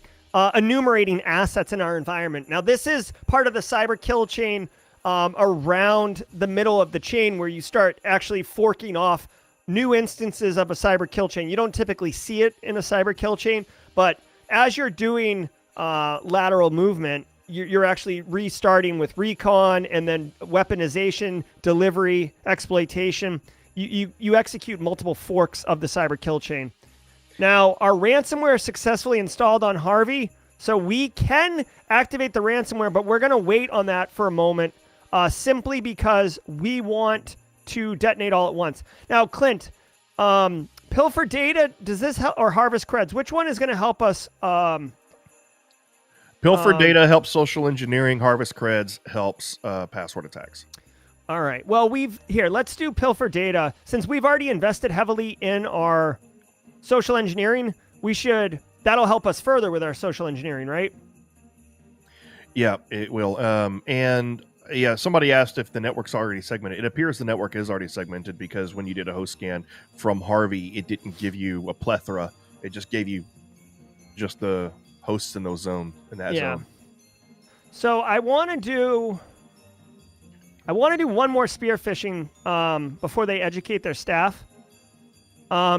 enumerating assets in our environment. Now, this is part of the cyber kill chain around the middle of the chain, where you start actually forking off new instances of a cyber kill chain. You don't typically see it in a cyber kill chain, but as you're doing lateral movement, you're actually restarting with recon and then weaponization, delivery, exploitation. You execute multiple forks of the cyber kill chain. Now, our ransomware is successfully installed on Harvey, so we can activate the ransomware, but we're going to wait on that for a moment. simply because we want to detonate all at once. Now, Clint, pilfer data, does this help, or harvest creds? Which one is going to help us? Pilfer data helps social engineering. Harvest creds helps password attacks. All right. Well, let's do pilfer data. Since we've already invested heavily in our social engineering, that'll help us further with our social engineering, right? Yeah, it will. And yeah, somebody asked if the network's already segmented. It appears the network is already segmented because when you did a host scan from Harvey, it didn't give you a plethora. It just gave you just the hosts in that zone. So I want to do one more spear phishing before they educate their staff.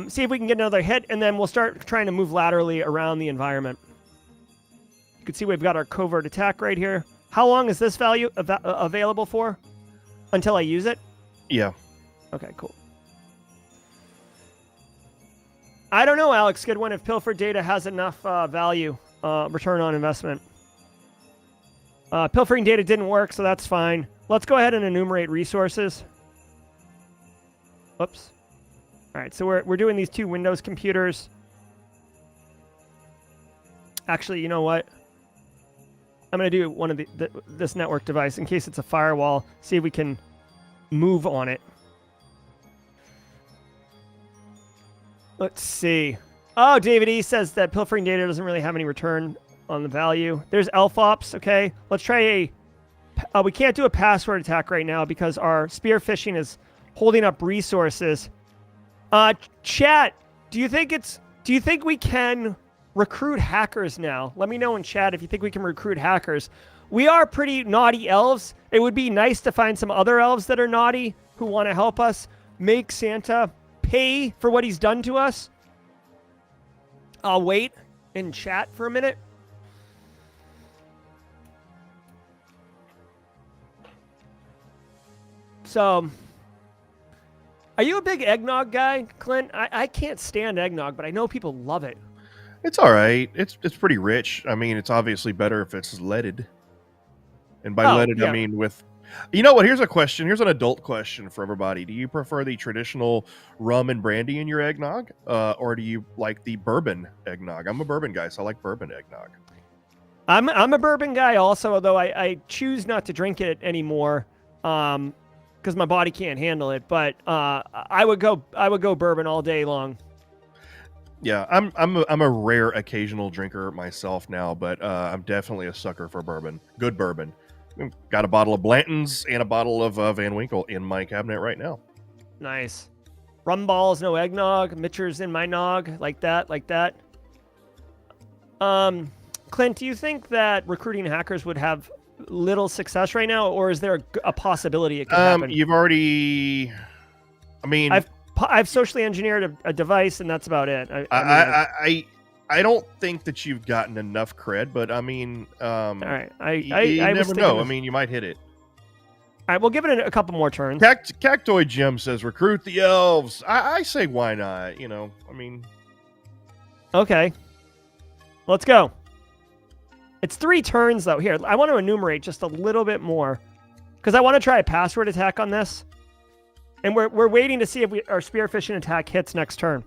See if we can get another hit, and then we'll start trying to move laterally around the environment. You can see we've got our covert attack right here. How long is this value available for? Until I use it? Yeah. Okay, cool. I don't know, Alex Goodwin, if pilfer data has enough value, return on investment. Pilfering data didn't work, so that's fine. Let's go ahead and enumerate resources. Whoops. All right, so we're doing these 2 Windows computers. Actually, you know what? I'm going to do one of this network device in case it's a firewall. See if we can move on it. Let's see. Oh, David E. says that pilfering data doesn't really have any return on the value. There's elf ops. Okay, let's try we can't do a password attack right now because our spear phishing is holding up resources. Chat, do you think we can recruit hackers now? Let me know in chat if you think we can recruit hackers. We are pretty naughty elves. It would be nice to find some other elves that are naughty who want to help us make Santa pay for what he's done to us. I'll wait in chat for a minute. So, are you a big eggnog guy, Clint? I can't stand eggnog, but I know people love it. It's all right. It's pretty rich. I mean, it's obviously better if it's leaded. And by leaded, yeah. I mean with... You know what? Here's a question. Here's an adult question for everybody. Do you prefer the traditional rum and brandy in your eggnog? Or do you like the bourbon eggnog? I'm a bourbon guy, so I like bourbon eggnog. I'm a bourbon guy also, although I choose not to drink it anymore because my body can't handle it. But I would go bourbon all day long. Yeah, I'm a rare occasional drinker myself now, but I'm definitely a sucker for bourbon. Good bourbon. Got a bottle of Blanton's and a bottle of Van Winkle in my cabinet right now. Nice. Rum balls, no eggnog. Mitcher's in my nog. Like that. Clint, do you think that recruiting hackers would have little success right now, or is there a possibility it could happen? You've already... I mean... I've socially engineered a device, and that's about it. I don't think that you've gotten enough cred, but I mean, all right. you never know. I mean, you might hit it. All right, we'll give it a couple more turns. Cactoid Jim says, recruit the elves. I say, why not? You know, I mean. Okay. Let's go. It's 3 turns, though. Here, I want to enumerate just a little bit more because I want to try a password attack on this. And we're waiting to see if our spear phishing attack hits next turn.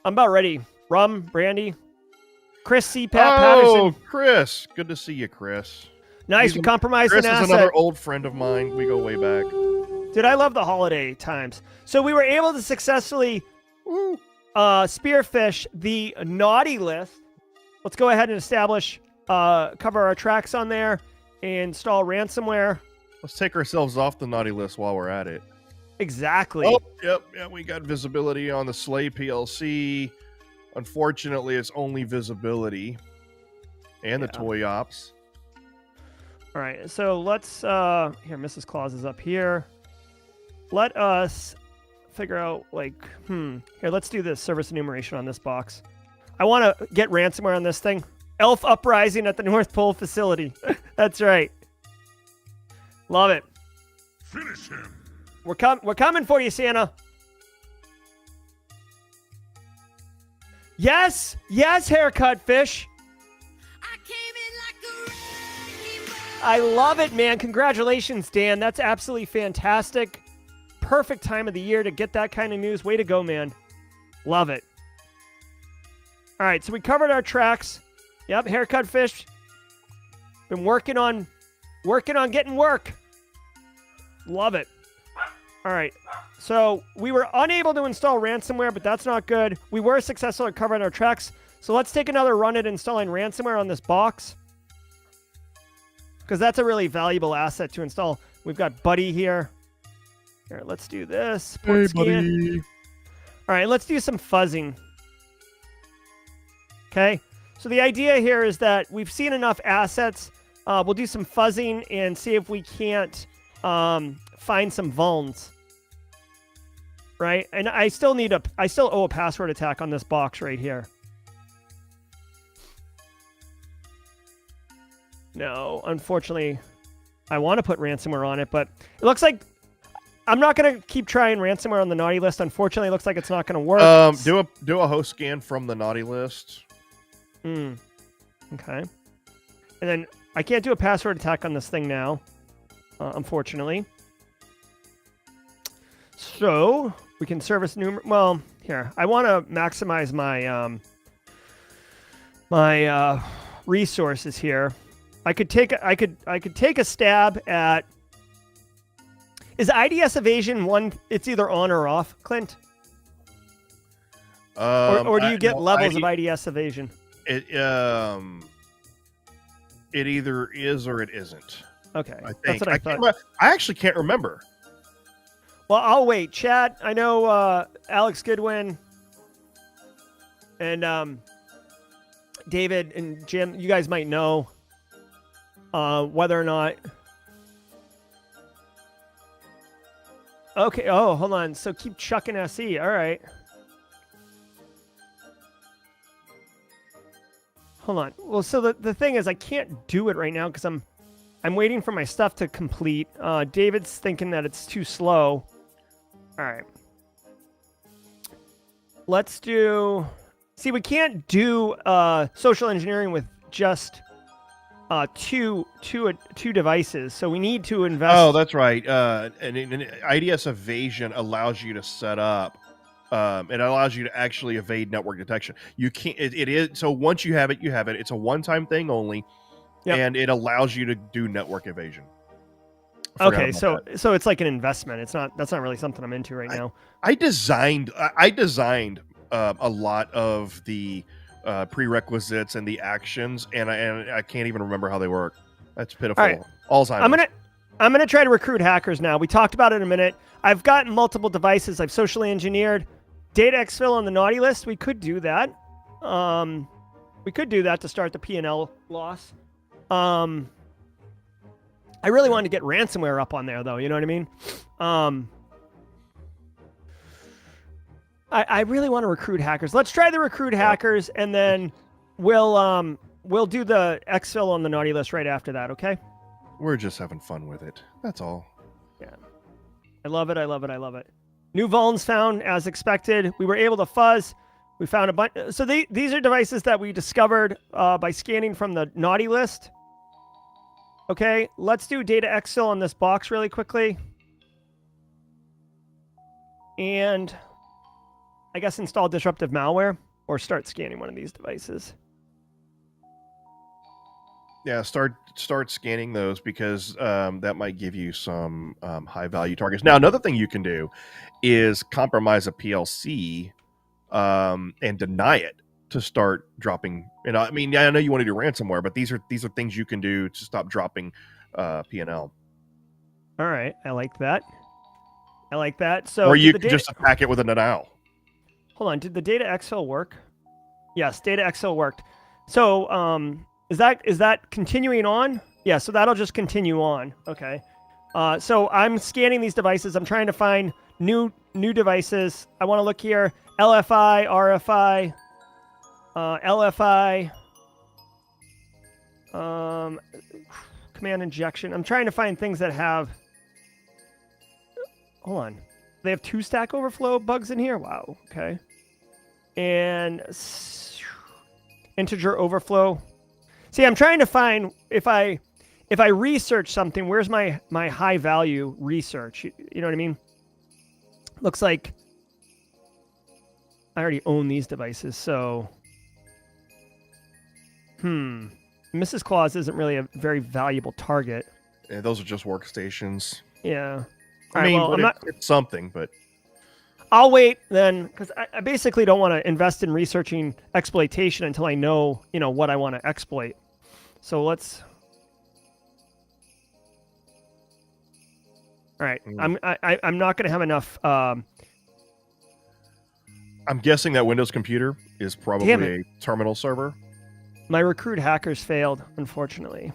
I'm about ready. Rum, brandy. Chris C. Patterson. Chris. Good to see you, Chris. Nice. You compromised an asset. Chris is another old friend of mine. We go way back. Dude, I love the holiday times. So we were able to successfully spearfish the naughty list. Let's go ahead and establish, cover our tracks on there, install ransomware. Let's take ourselves off the naughty list while we're at it. Exactly. Oh, yep, we got visibility on the Slay PLC. Unfortunately, it's only visibility. And the toy ops. All right, so let's... here, Mrs. Claus is up here. Let us figure out, like... Here, let's do this service enumeration on this box. I want to get ransomware on this thing. Elf uprising at the North Pole facility. That's right. Love it. Finish him. We're coming for you, Santa. Yes, haircut fish. I came in like a wrecking ball. I love it, man. Congratulations, Dan. That's absolutely fantastic. Perfect time of the year to get that kind of news. Way to go, man. Love it. All right, so we covered our tracks. Yep, haircut fish. Been working on getting work. Love it. All right, so we were unable to install ransomware, but that's not good. We were successful at covering our tracks. So let's take another run at installing ransomware on this box, because that's a really valuable asset to install. We've got Buddy here. Here, let's do this. Hey, scan. buddy. All right, let's do some fuzzing. Okay, so the idea here is that we've seen enough assets. We'll do some fuzzing and see if we can't find some vulns. Right, and I still owe a password attack on this box right here. No, unfortunately, I want to put ransomware on it, but it looks like I'm not going to keep trying ransomware on the naughty list. Unfortunately, it looks like it's not going to work. Do a host scan from the naughty list. Okay. And then I can't do a password attack on this thing now, unfortunately. So we can service numerous. Well, here I want to maximize my my resources here. I could take a stab at. Is IDS evasion one? It's either on or off, Clint. Or do you get levels of IDS evasion? It either is or it isn't. Okay, I think. that's what I thought. I actually can't remember. Well, I'll wait. Chat, I know Alex Goodwin and David and Jim, you guys might know whether or not. Okay, oh, hold on. So keep chucking SE. All right. Hold on. Well, so the thing is, I can't do it right now because I'm waiting for my stuff to complete. David's thinking that it's too slow. All right. Let's do. See, we can't do social engineering with just two devices, so we need to invest. Oh, that's right. And IDS evasion allows you to set up. It allows you to actually evade network detection. You can't. It is so once you have it, you have it. It's a one-time thing only, and it allows you to do network evasion. Okay, so it's like an investment. That's not really something I'm into right now. I designed a lot of the prerequisites and the actions, and I can't even remember how they work. That's pitiful. All right. Alzheimer's. I'm gonna try to recruit hackers now. We talked about it in a minute. I've gotten multiple devices. I've socially engineered data exfil on the naughty list. We could do that. We could do that to start the P&L loss. I really wanted to get ransomware up on there, though. You know what I mean? I really want to recruit hackers. Let's try the recruit hackers, and then we'll do the exfil on the naughty list right after that. Okay? We're just having fun with it. That's all. Yeah. I love it. I love it. I love it. New vulns found as expected. We were able to fuzz. We found a bunch. So these are devices that we discovered by scanning from the naughty list. Okay, let's do data exfil on this box really quickly. And I guess install disruptive malware or start scanning one of these devices. Yeah, start scanning those because that might give you some high value targets. Now, another thing you can do is compromise a PLC and deny it to start dropping. You know, I mean, I know you want to do ransomware, but these are things you can do to stop dropping P&L. All right, I like that. I like that. So, or you can just attack it with a denial. Hold on, did the data exfil work? Yes, data exfil worked. So, is that continuing on? Yeah, so that'll just continue on. Okay. So I'm scanning these devices. I'm trying to find new devices. I want to look here. LFI, RFI, LFI, command injection. I'm trying to find things that have. Hold on. They have 2 Stack Overflow bugs in here. Wow. Okay. And integer overflow. See, I'm trying to find if if I research something, where's my high value research? You know what I mean? Looks like I already own these devices, so Mrs. Claus isn't really a very valuable target. Yeah, those are just workstations. Yeah. I mean, but it's something, but I'll wait then, because I basically don't want to invest in researching exploitation until I know, what I want to exploit. So let's. All right, I'm not going to have enough. I'm guessing that Windows computer is probably a terminal server. My recruit hackers failed, unfortunately.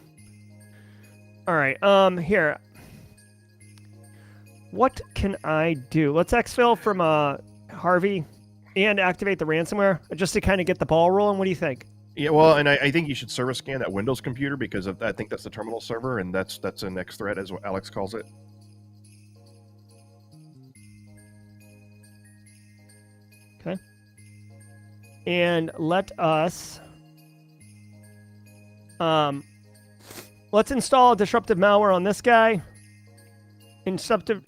All right, here. What can I do? Let's exfil from Harvey and activate the ransomware just to kind of get the ball rolling. What do you think? Yeah, well, and I think you should service scan that Windows computer because I think that's the terminal server, and that's a next threat, as Alex calls it. Okay. And let us let's install disruptive malware on this guy. Install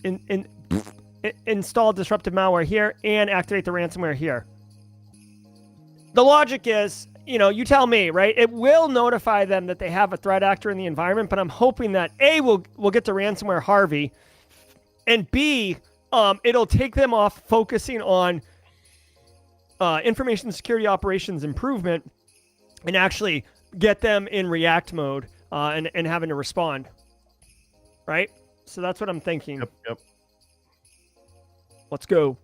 disruptive malware here and activate the ransomware here. The logic is, you tell me, right? It will notify them that they have a threat actor in the environment, but I'm hoping that A, we'll get the ransomware Harvey, and B, it'll take them off focusing on information security operations improvement and actually get them in react mode and having to respond, right? So that's what I'm thinking. Yep. Let's go.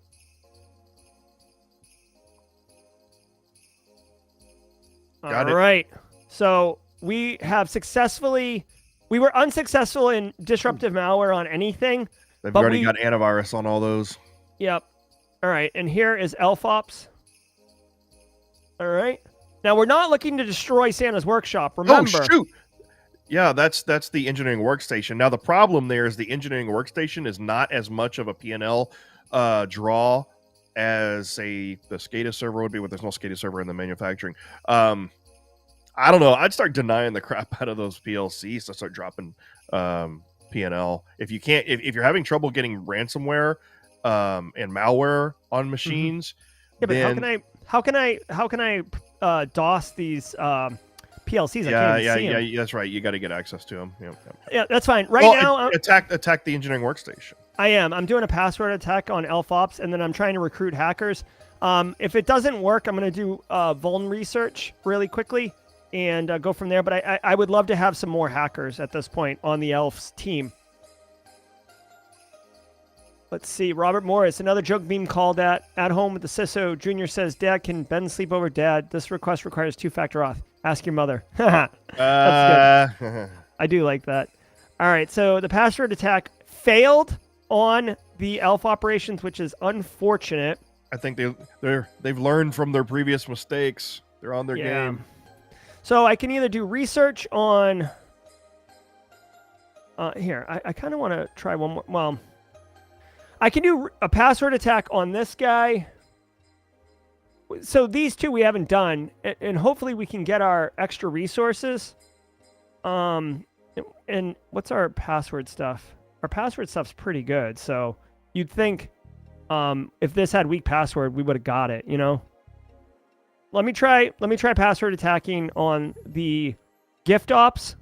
Got it. All right. So we were unsuccessful in disruptive malware on anything. They've already got antivirus on all those. Yep. All right. And here is elfops. All right. Now we're not looking to destroy Santa's workshop. Remember. Oh, shoot. Yeah, that's the engineering workstation. Now, the problem there is the engineering workstation is not as much of a P&L draw as, the SCADA server would be, but there's no SCADA server in the manufacturing. I don't know. I'd start denying the crap out of those PLCs to start dropping P&L. If you're having trouble getting ransomware and malware on machines, yeah, but how can I DOS these PLCs? Yeah, that's right. You got to get access to them. Yeah, that's fine. Now, attack the engineering workstation. I'm doing a password attack on elfops, and then I'm trying to recruit hackers. If it doesn't work, I'm going to do vuln research really quickly and go from there. But I would love to have some more hackers at this point on the elves team. Let's see. Robert Morris, another joke being called at home with the CISO. Junior says, Dad, can Ben sleep over Dad? This request requires two-factor auth. Ask your mother. That's good. I do like that. All right, so the password attack failed on the elf operations, which is unfortunate. I think they've learned from their previous mistakes. They're on their game. So I can either do research on here. I kind of want to try one more. Well, I can do a password attack on this guy. So these two we haven't done, and hopefully we can get our extra resources. And what's our password stuff? Our password stuff's pretty good. So you'd think if this had weak password, we would have got it, Let me try password attacking on the gift ops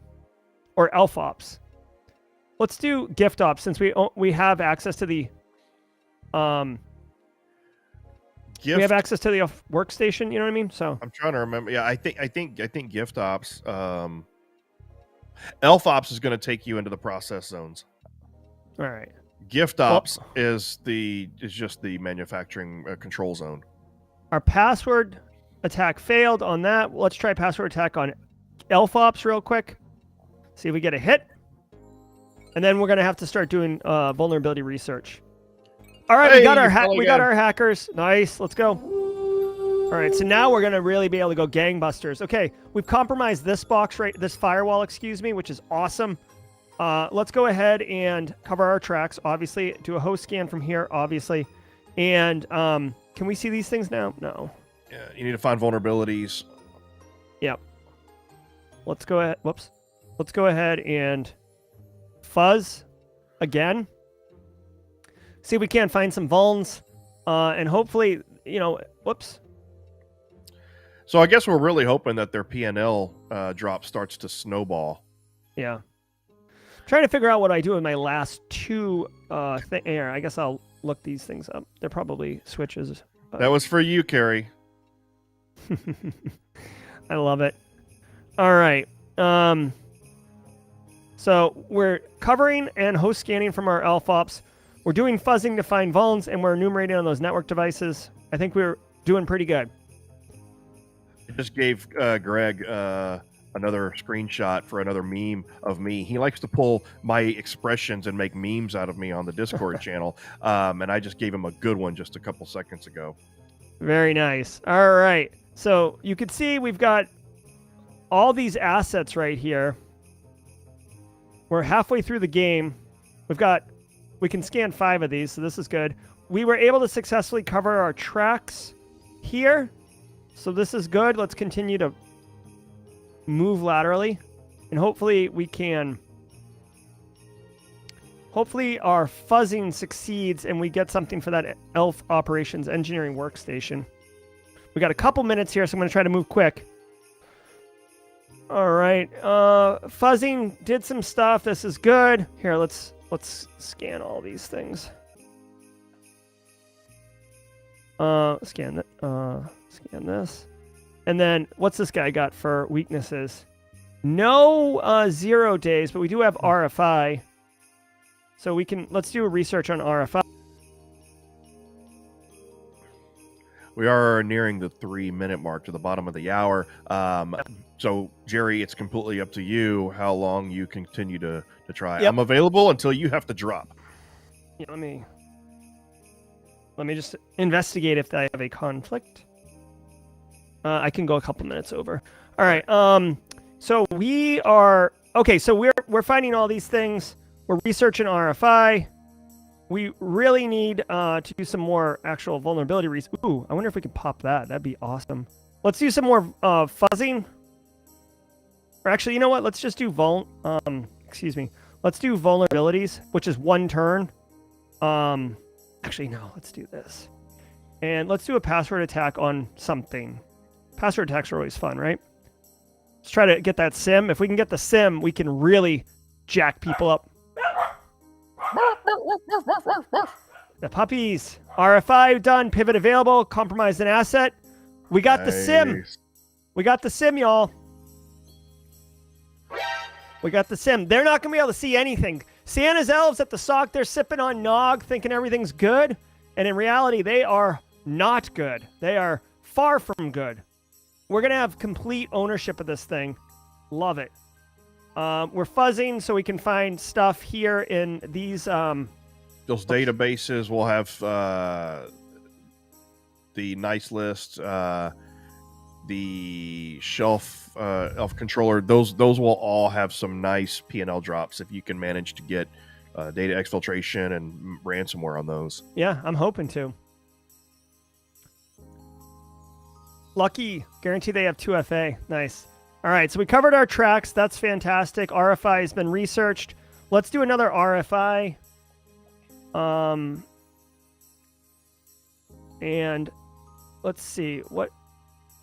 or elf ops. Let's do gift ops since we have access to the we have access to the workstation, you know what I mean? So I'm trying to remember. Yeah, I think gift ops elf ops is going to take you into the process zones. All right. Gift ops is just the manufacturing control zone. Our password attack failed on that. Let's try password attack on elf ops real quick. See if we get a hit. And then we're going to have to start doing vulnerability research. All right, we got our hackers. Nice. Let's go. All right, so now we're going to really be able to go gangbusters. Okay, we've compromised this firewall, which is awesome. Let's go ahead and cover our tracks, obviously. Do a host scan from here, obviously. And can we see these things now? No. Yeah, you need to find vulnerabilities. Yep. Let's go ahead. Whoops. let's go ahead and fuzz again. See if we can't find some vulns. And hopefully, whoops. So I guess we're really hoping that their PNL drop starts to snowball. Yeah. Trying to figure out what I do with my last two here. I guess I'll look these things up. They're probably switches. That was for you, Carrie. I love it. All right. So we're covering and host scanning from our elf ops. We're doing fuzzing to find vulns, and we're enumerating on those network devices. I think we're doing pretty good. I just gave Greg another screenshot for another meme of me. He likes to pull my expressions and make memes out of me on the Discord channel. And I just gave him a good one just a couple seconds ago. Very nice. All right. So you can see we've got all these assets right here. We're halfway through the game. We can scan 5 of these, so this is good. We were able to successfully cover our tracks here. So this is good. Let's continue to move laterally. And hopefully our fuzzing succeeds and we get something for that elf operations engineering workstation. We got a couple minutes here, so I'm going to try to move quick. All right. Fuzzing did some stuff. This is good. Here, let's scan all these things. Scan this. And then what's this guy got for weaknesses? No 0 days, but we do have RFI. So let's do a research on RFI. We are nearing the 3-minute mark to the bottom of the hour. So, Jerry, it's completely up to you how long you continue to try. Yep. I'm available until you have to drop. Yeah, let me just investigate if I have a conflict. I can go a couple minutes over. All right. So we're finding all these things. We're researching RFI. We really need to do some more actual vulnerability research. Ooh, I wonder if we can pop that. That'd be awesome. Let's do some more fuzzing. Or actually, you know what? Let's just do Let's do vulnerabilities, which is 1 turn. Actually, no. Let's do this. And let's do a password attack on something. Password attacks are always fun, right? Let's try to get that sim. If we can get the sim, we can really jack people up. The puppies. RFI done. Pivot available. Compromise an asset. We got the sim. We got the sim, y'all. We got the sim. They're not going to be able to see anything. Santa's elves at the sock, they're sipping on nog, thinking everything's good. And in reality, they are not good. They are far from good. We're going to have complete ownership of this thing. Love it. We're fuzzing so we can find stuff here in these... Those databases will have the nice list, the shelf elf controller. Those will all have some nice P&L drops if you can manage to get data exfiltration and ransomware on those. Yeah, I'm hoping to. Lucky. Guarantee they have 2FA. Nice. All right, so we covered our tracks. That's fantastic. RFI has been researched. Let's do another RFI. And let's see what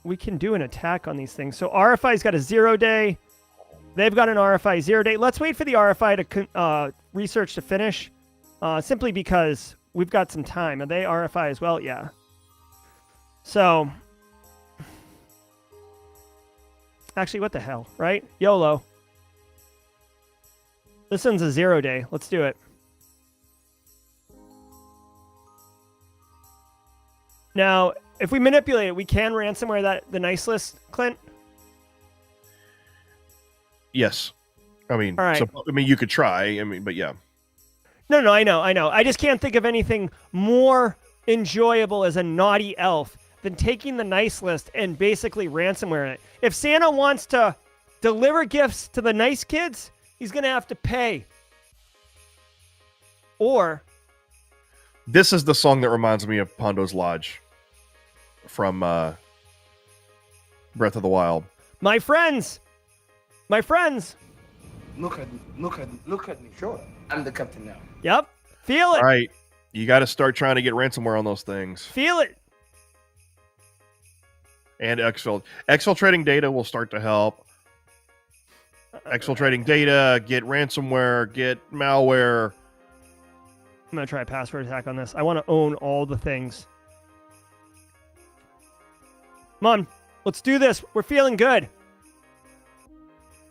we can do an attack on these things. So RFI's got a 0 day. They've got an RFI 0 day. Let's wait for the RFI to research to finish, simply because we've got some time. Are they RFI as well? Yeah. So, actually, what the hell, right? YOLO. This one's a 0 day. Let's do it. Now, if we manipulate it, we can ransomware the nice list, Clint? Yes. I mean, all right. You could try. But yeah. No, I know. I just can't think of anything more enjoyable as a naughty elf than taking the nice list and basically ransomwaring it. If Santa wants to deliver gifts to the nice kids, he's going to have to pay. Or... This is the song that reminds me of Pondo's Lodge from Breath of the Wild. My friends. Look at me. Sure. I'm the captain now. Yep. Feel it. All right. You got to start trying to get ransomware on those things. Feel it. And exfiltrating data will start to help. Exfiltrating data, get ransomware, get malware. I'm going to try a password attack on this. I want to own all the things. Come on. Let's do this. We're feeling good.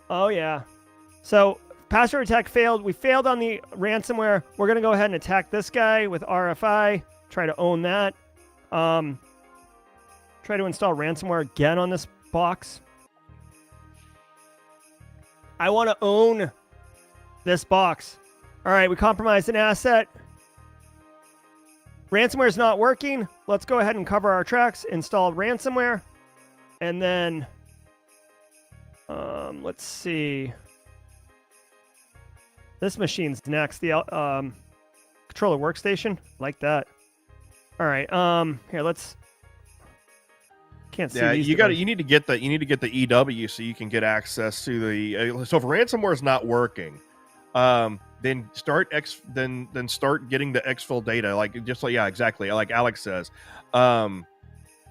Oh, yeah. So, password attack failed. We failed on the ransomware. We're going to go ahead and attack this guy with RFI. Try to own that. Try to install ransomware again on this box. I want to own this box. All right, we compromised an asset. Ransomware is not working. Let's go ahead and cover our tracks. Install ransomware. And then, let's see. This machine's next. The controller workstation. Like that. All right. Here, let's. Can't see. Yeah, these you need to get the EW so you can get access to the. So if ransomware is not working, then start getting the exfil data, exactly like Alex says. And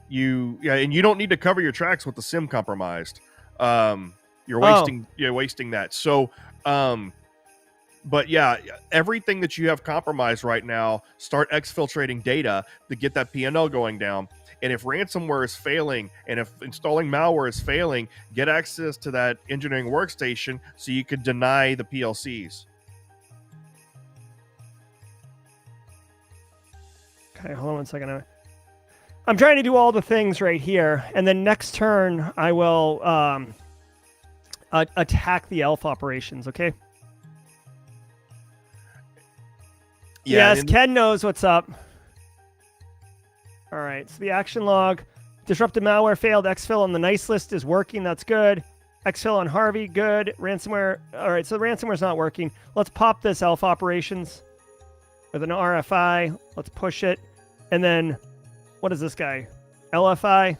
you don't need to cover your tracks with the SIM compromised. You're wasting that. So but yeah, everything that you have compromised right now, start exfiltrating data to get that PNL going down. And if ransomware is failing and if installing malware is failing, get access to that engineering workstation so you could deny the PLCs. Okay, hold on 1 second. I'm trying to do all the things right here, and then next turn I will attack the elf operations. Okay. Yeah, yes, Ken knows what's up. All right, so the action log. Disrupted malware failed. Exfil on the nice list is working. That's good. Exfil on Harvey, good. Ransomware. All right, so the ransomware's not working. Let's pop this elf operations with an RFI. Let's push it. And then, what is this guy? LFI.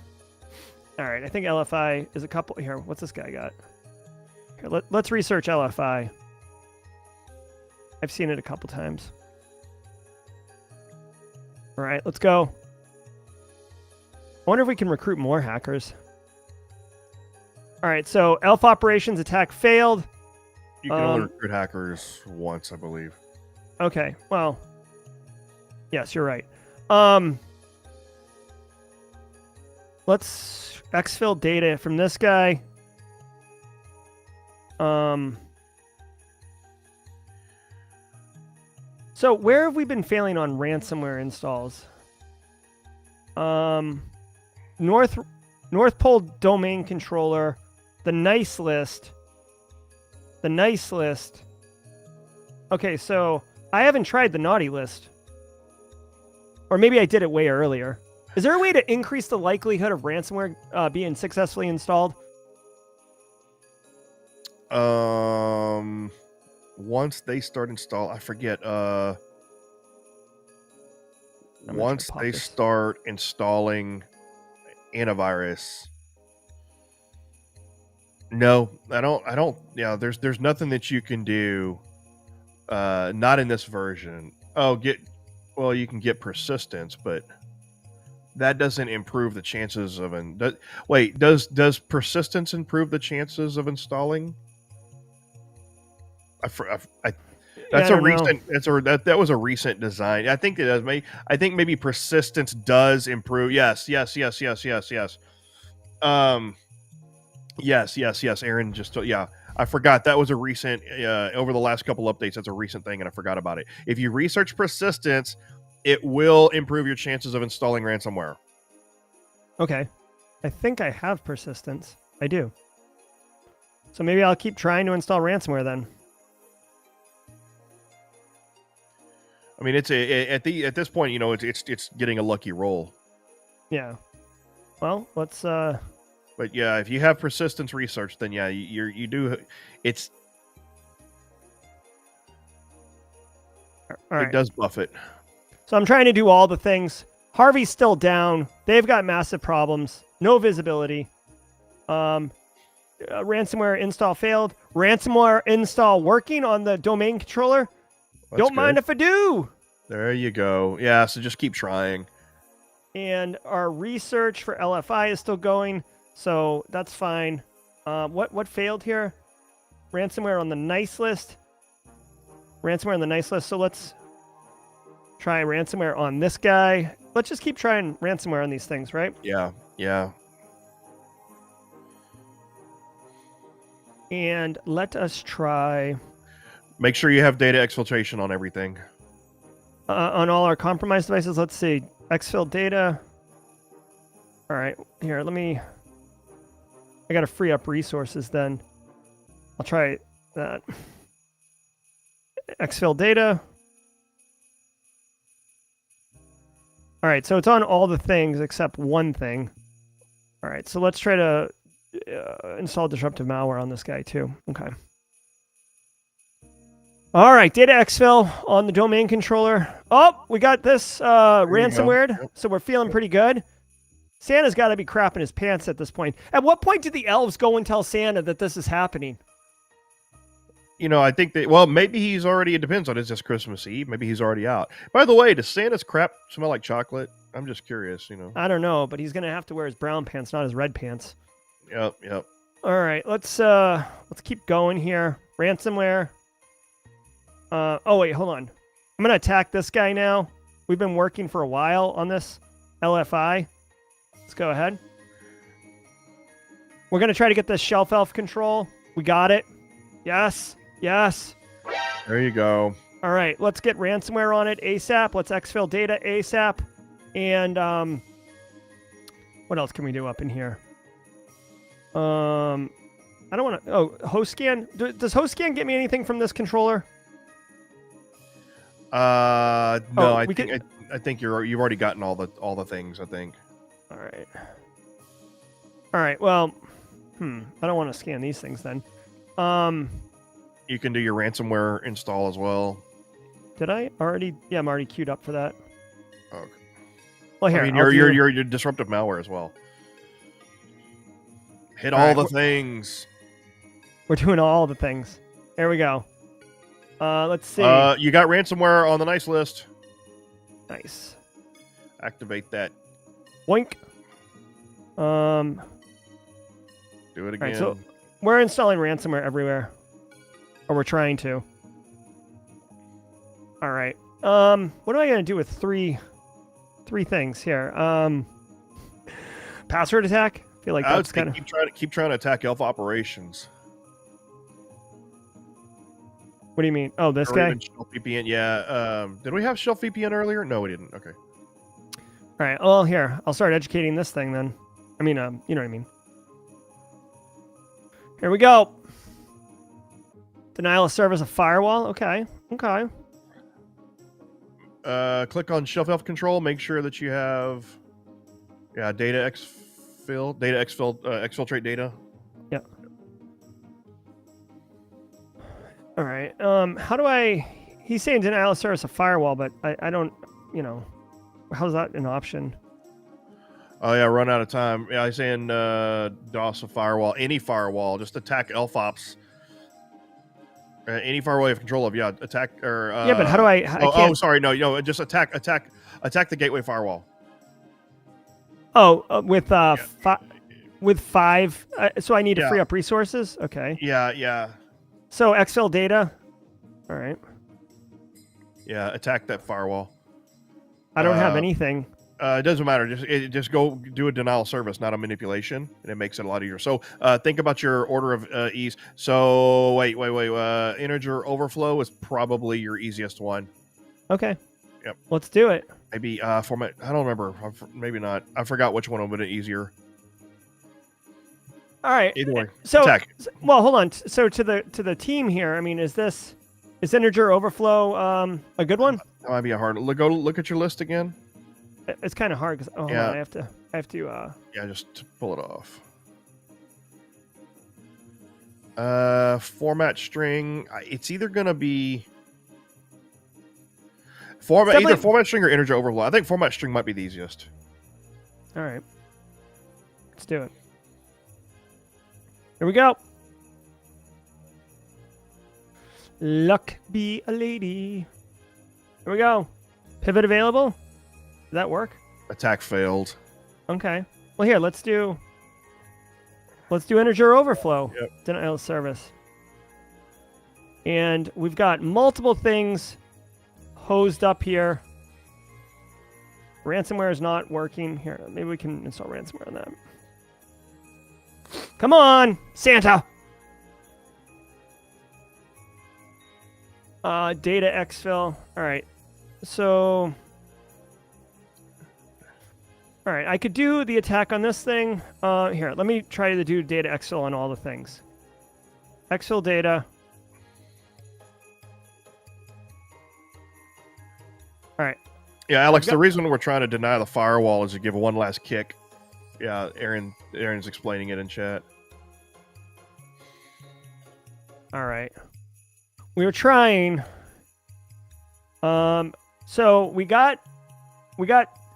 All right, I think LFI is a couple. Here, what's this guy got? Here, let's research LFI. I've seen it a couple times. All right, let's go. I wonder if we can recruit more hackers. All right, so elf operations attack failed. You can only recruit hackers once, I believe. Okay, well, yes, you're right. Let's exfil data from this guy. So where have we been failing on ransomware installs? North Pole domain controller, the nice list. Okay, so I haven't tried the naughty list. Or maybe I did it way earlier. Is there a way to increase the likelihood of ransomware being successfully installed? Once they start install, I forget. Once they start installing antivirus. No, I don't. Yeah, there's nothing that you can do. Not in this version. You can get persistence, but that doesn't improve the chances of does persistence improve the chances of installing? That was a recent design. I think it does. I think maybe persistence does improve. Yes. Yes. Aaron I forgot that was a recent. Over the last couple updates, that's a recent thing, and I forgot about it. If you research persistence, it will improve your chances of installing ransomware. Okay, I think I have persistence. I do. So maybe I'll keep trying to install ransomware then. I mean, at this point, it's getting a lucky roll. Yeah. Well, let's. But yeah, if you have persistence research, then yeah, you do. It's. All right. It does buff it. So I'm trying to do all the things. Harvey's still down. They've got massive problems. No visibility. ransomware install failed. Ransomware install working on the domain controller. That's Don't mind good. if I do. There you go. Yeah, so just keep trying. And our research for LFI is still going, so that's fine. What failed here? Ransomware on the nice list. Ransomware on the nice list. So let's try ransomware on this guy. Let's just keep trying ransomware on these things, right? Yeah, yeah. And let us try Make sure you have data exfiltration on everything. on all our compromised devices. Let's see. Exfil data. All right, here, I got to free up resources then. I'll try that. Exfil data. All right, so it's on all the things except one thing. All right, so let's try to install disruptive malware on this guy too. Okay. All right, data exfil on the domain controller. Oh, we got this ransomware, Yep. so we're feeling pretty good. Santa's got to be crapping his pants at this point. At what point did the elves go and tell Santa that this is happening? You know, I think that, well, maybe he's already, it depends on, is this Christmas Eve? Maybe he's already out. By the way, does Santa's crap smell like chocolate? I'm just curious, you know. I don't know, but he's going to have to wear his brown pants, not his red pants. Yep. All right, let's keep going here. Ransomware. Oh wait, hold on. I'm gonna attack this guy now. We've been working for a while on this LFI. Let's go ahead. We're gonna try to get this shelf elf control. We got it. Yes. There you go. All right, let's get ransomware on it ASAP. Let's exfil data ASAP. And what else can we do up in here? I don't want to. Oh, host scan. Does host scan get me anything from this controller? No, Oh, I we think you've already gotten all the things, I think. All right. Well, I don't want to scan these things then. You can do your ransomware install as well. Did I already? Yeah, I'm already queued up for that. Okay. Well, here. I mean, I'll do- your disruptive malware as well. Hit All all right, the things. We're doing all the things. There we go. Let's see. You got ransomware on the nice list. Nice. Activate that. Boink. Do it All again. right, so we're installing ransomware everywhere, or we're trying to. All right. What am I gonna do with three things here? Password attack. I feel like I would that's say kind of. keep trying to attack elf operations. What do you mean? Oh, this Or guy. even Shelf VPN. Yeah. Did we have Shelf VPN earlier? No, we didn't. Okay. All right. Well, here, I'll start educating this thing then. I mean, you know what I mean. Here we go. Denial of service of firewall. Okay. Click on Shelf Elf Control. Make sure that you have, data exfiltrate data. Yeah. All right. How do I? He's saying denial of service of firewall, but I don't. How's that an option? Oh yeah, run out of time. Yeah, I'm saying DOS a firewall, any firewall, just attack elf ops. Any firewall you have control of, attack or. Yeah, but how do I can't. Oh, sorry, no, just attack the gateway firewall. Oh, with five. So I need to free up resources. Okay. Yeah. So exfil data. All right. Yeah, attack that firewall. I don't have anything. It doesn't matter. Just go do a denial of service, not a manipulation, and it makes it a lot easier. So think about your order of ease. So wait. Integer overflow is probably your easiest one. Okay. Yep. Let's do it. Maybe format. I don't remember. Maybe not. I forgot which one would have been easier. All right. Either way. So, attack. well, hold on. So to the team here, I mean, is integer overflow a good one? That might be a hard. Go look at your list again. It's kind of hard because hold on, I have to. Yeah, just pull it off. Format string. It's either gonna be either format string or integer overflow. I think format string might be the easiest. All right. Let's do it. Here we go. Luck be a lady. Here we go. Pivot available. Does that work? Attack failed. Okay. Well, here, let's do integer overflow. Yep. Denial of service. And we've got multiple things hosed up here. Ransomware is not working. Here, maybe we can install ransomware on that. Come on, Santa. Data exfil. All right. So, all right, I could do the attack on this thing. Here, let me try to do data exfil on all the things. Exfil data. All right. Yeah, Alex, the reason we're trying to deny the firewall is to give one last kick. Yeah, Aaron's explaining it in chat. All right. We were trying. So we got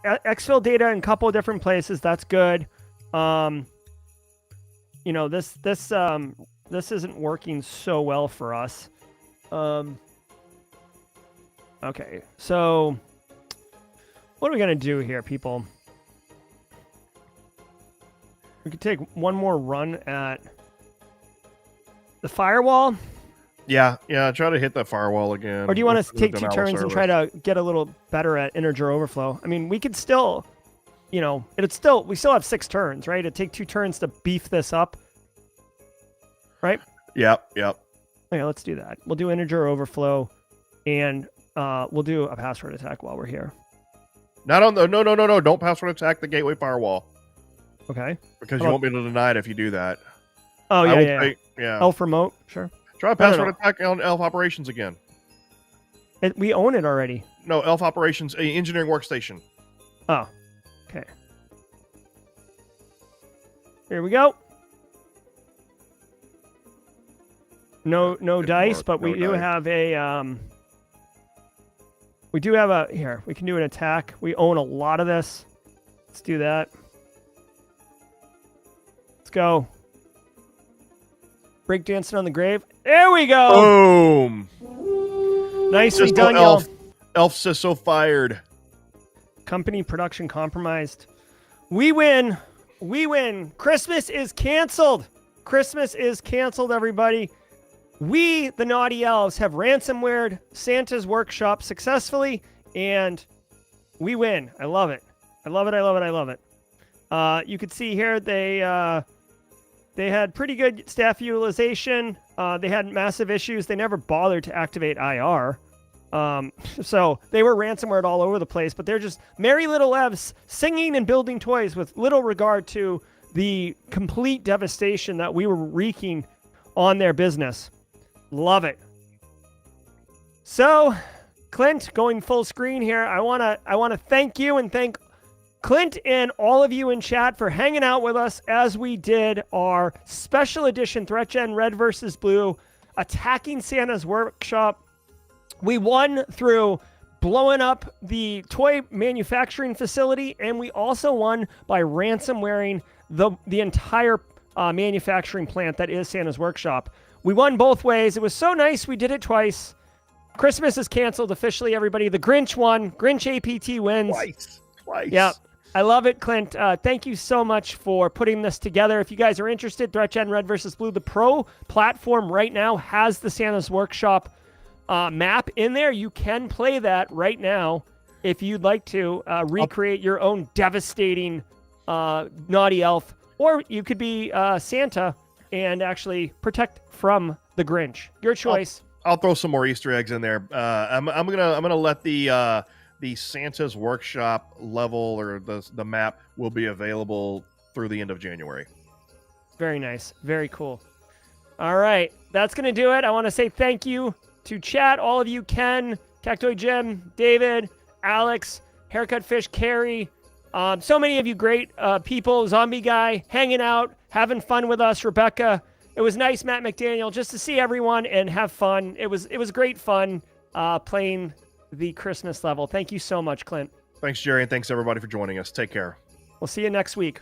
exfil data in a couple of different places. That's good. You know, this isn't working so well for us. Okay, so what are we gonna do here, people? We could take one more run at the firewall. Yeah, try to hit that firewall again. Or do you want us to take two Denial of turns and try service. to get a little better at integer overflow? I mean, we could still, you know, we still have 6 turns, right? It'd take 2 turns to beef this up, right? Yep. Okay, let's do that. We'll do integer overflow, and we'll do a password attack while we're here. Not on the no. Don't password attack the gateway firewall Okay. because you won't be able to deny it if you do that. Oh, I will yeah. say- yeah. Elf remote, sure. Try password attack on Elf operations again. We own it already. No, Elf operations engineering workstation. Oh, okay. Here we go. No dice, work. but we No do dice. have a here, we can do an attack. We own a lot of this. Let's do that. Let's go. Breakdancing on the grave. There we go. Boom. Nicely Just done, Elf. y'all. Elf Ciso fired. Company production compromised. We win. We win. Christmas is canceled. Christmas is canceled, everybody. We, the Naughty Elves, have ransomwared Santa's workshop successfully, and we win. I love it. I love it. You can see here they had pretty good staff utilization. They had massive issues. They never bothered to activate IR. So they were ransomwared all over the place, but they're just merry little elves singing and building toys with little regard to the complete devastation that we were wreaking on their business. Love it. So, Clint, going full screen here, I wanna thank you and thank Clint and all of you in chat for hanging out with us as we did our special edition ThreatGEN Red versus Blue, attacking Santa's workshop. We won through blowing up the toy manufacturing facility, and we also won by ransomwaring the entire manufacturing plant that is Santa's workshop. We won both ways. It was so nice we did it twice. Christmas is canceled officially, everybody. The Grinch won. Grinch APT wins. Twice. Yeah. I love it, Clint. Thank you so much for putting this together. If you guys are interested, ThreatGEN Red versus Blue, the Pro platform right now has the Santa's Workshop map in there. You can play that right now if you'd like to recreate your own devastating naughty elf, or you could be Santa and actually protect from the Grinch. Your choice. I'll throw some more Easter eggs in there. I'm gonna let the Santa's Workshop level or the map will be available through the end of January. Very nice. Very cool. All right. That's going to do it. I want to say thank you to chat, all of you, Ken, Cactoid Jim, David, Alex, Haircut Fish, Carrie, so many of you great people, Zombie Guy, hanging out, having fun with us, Rebecca. It was nice, Matt McDaniel, just to see everyone and have fun. It was great fun playing the Christmas level. Thank you so much, Clint. Thanks, Jerry, and thanks everybody for joining us. Take care. We'll see you next week.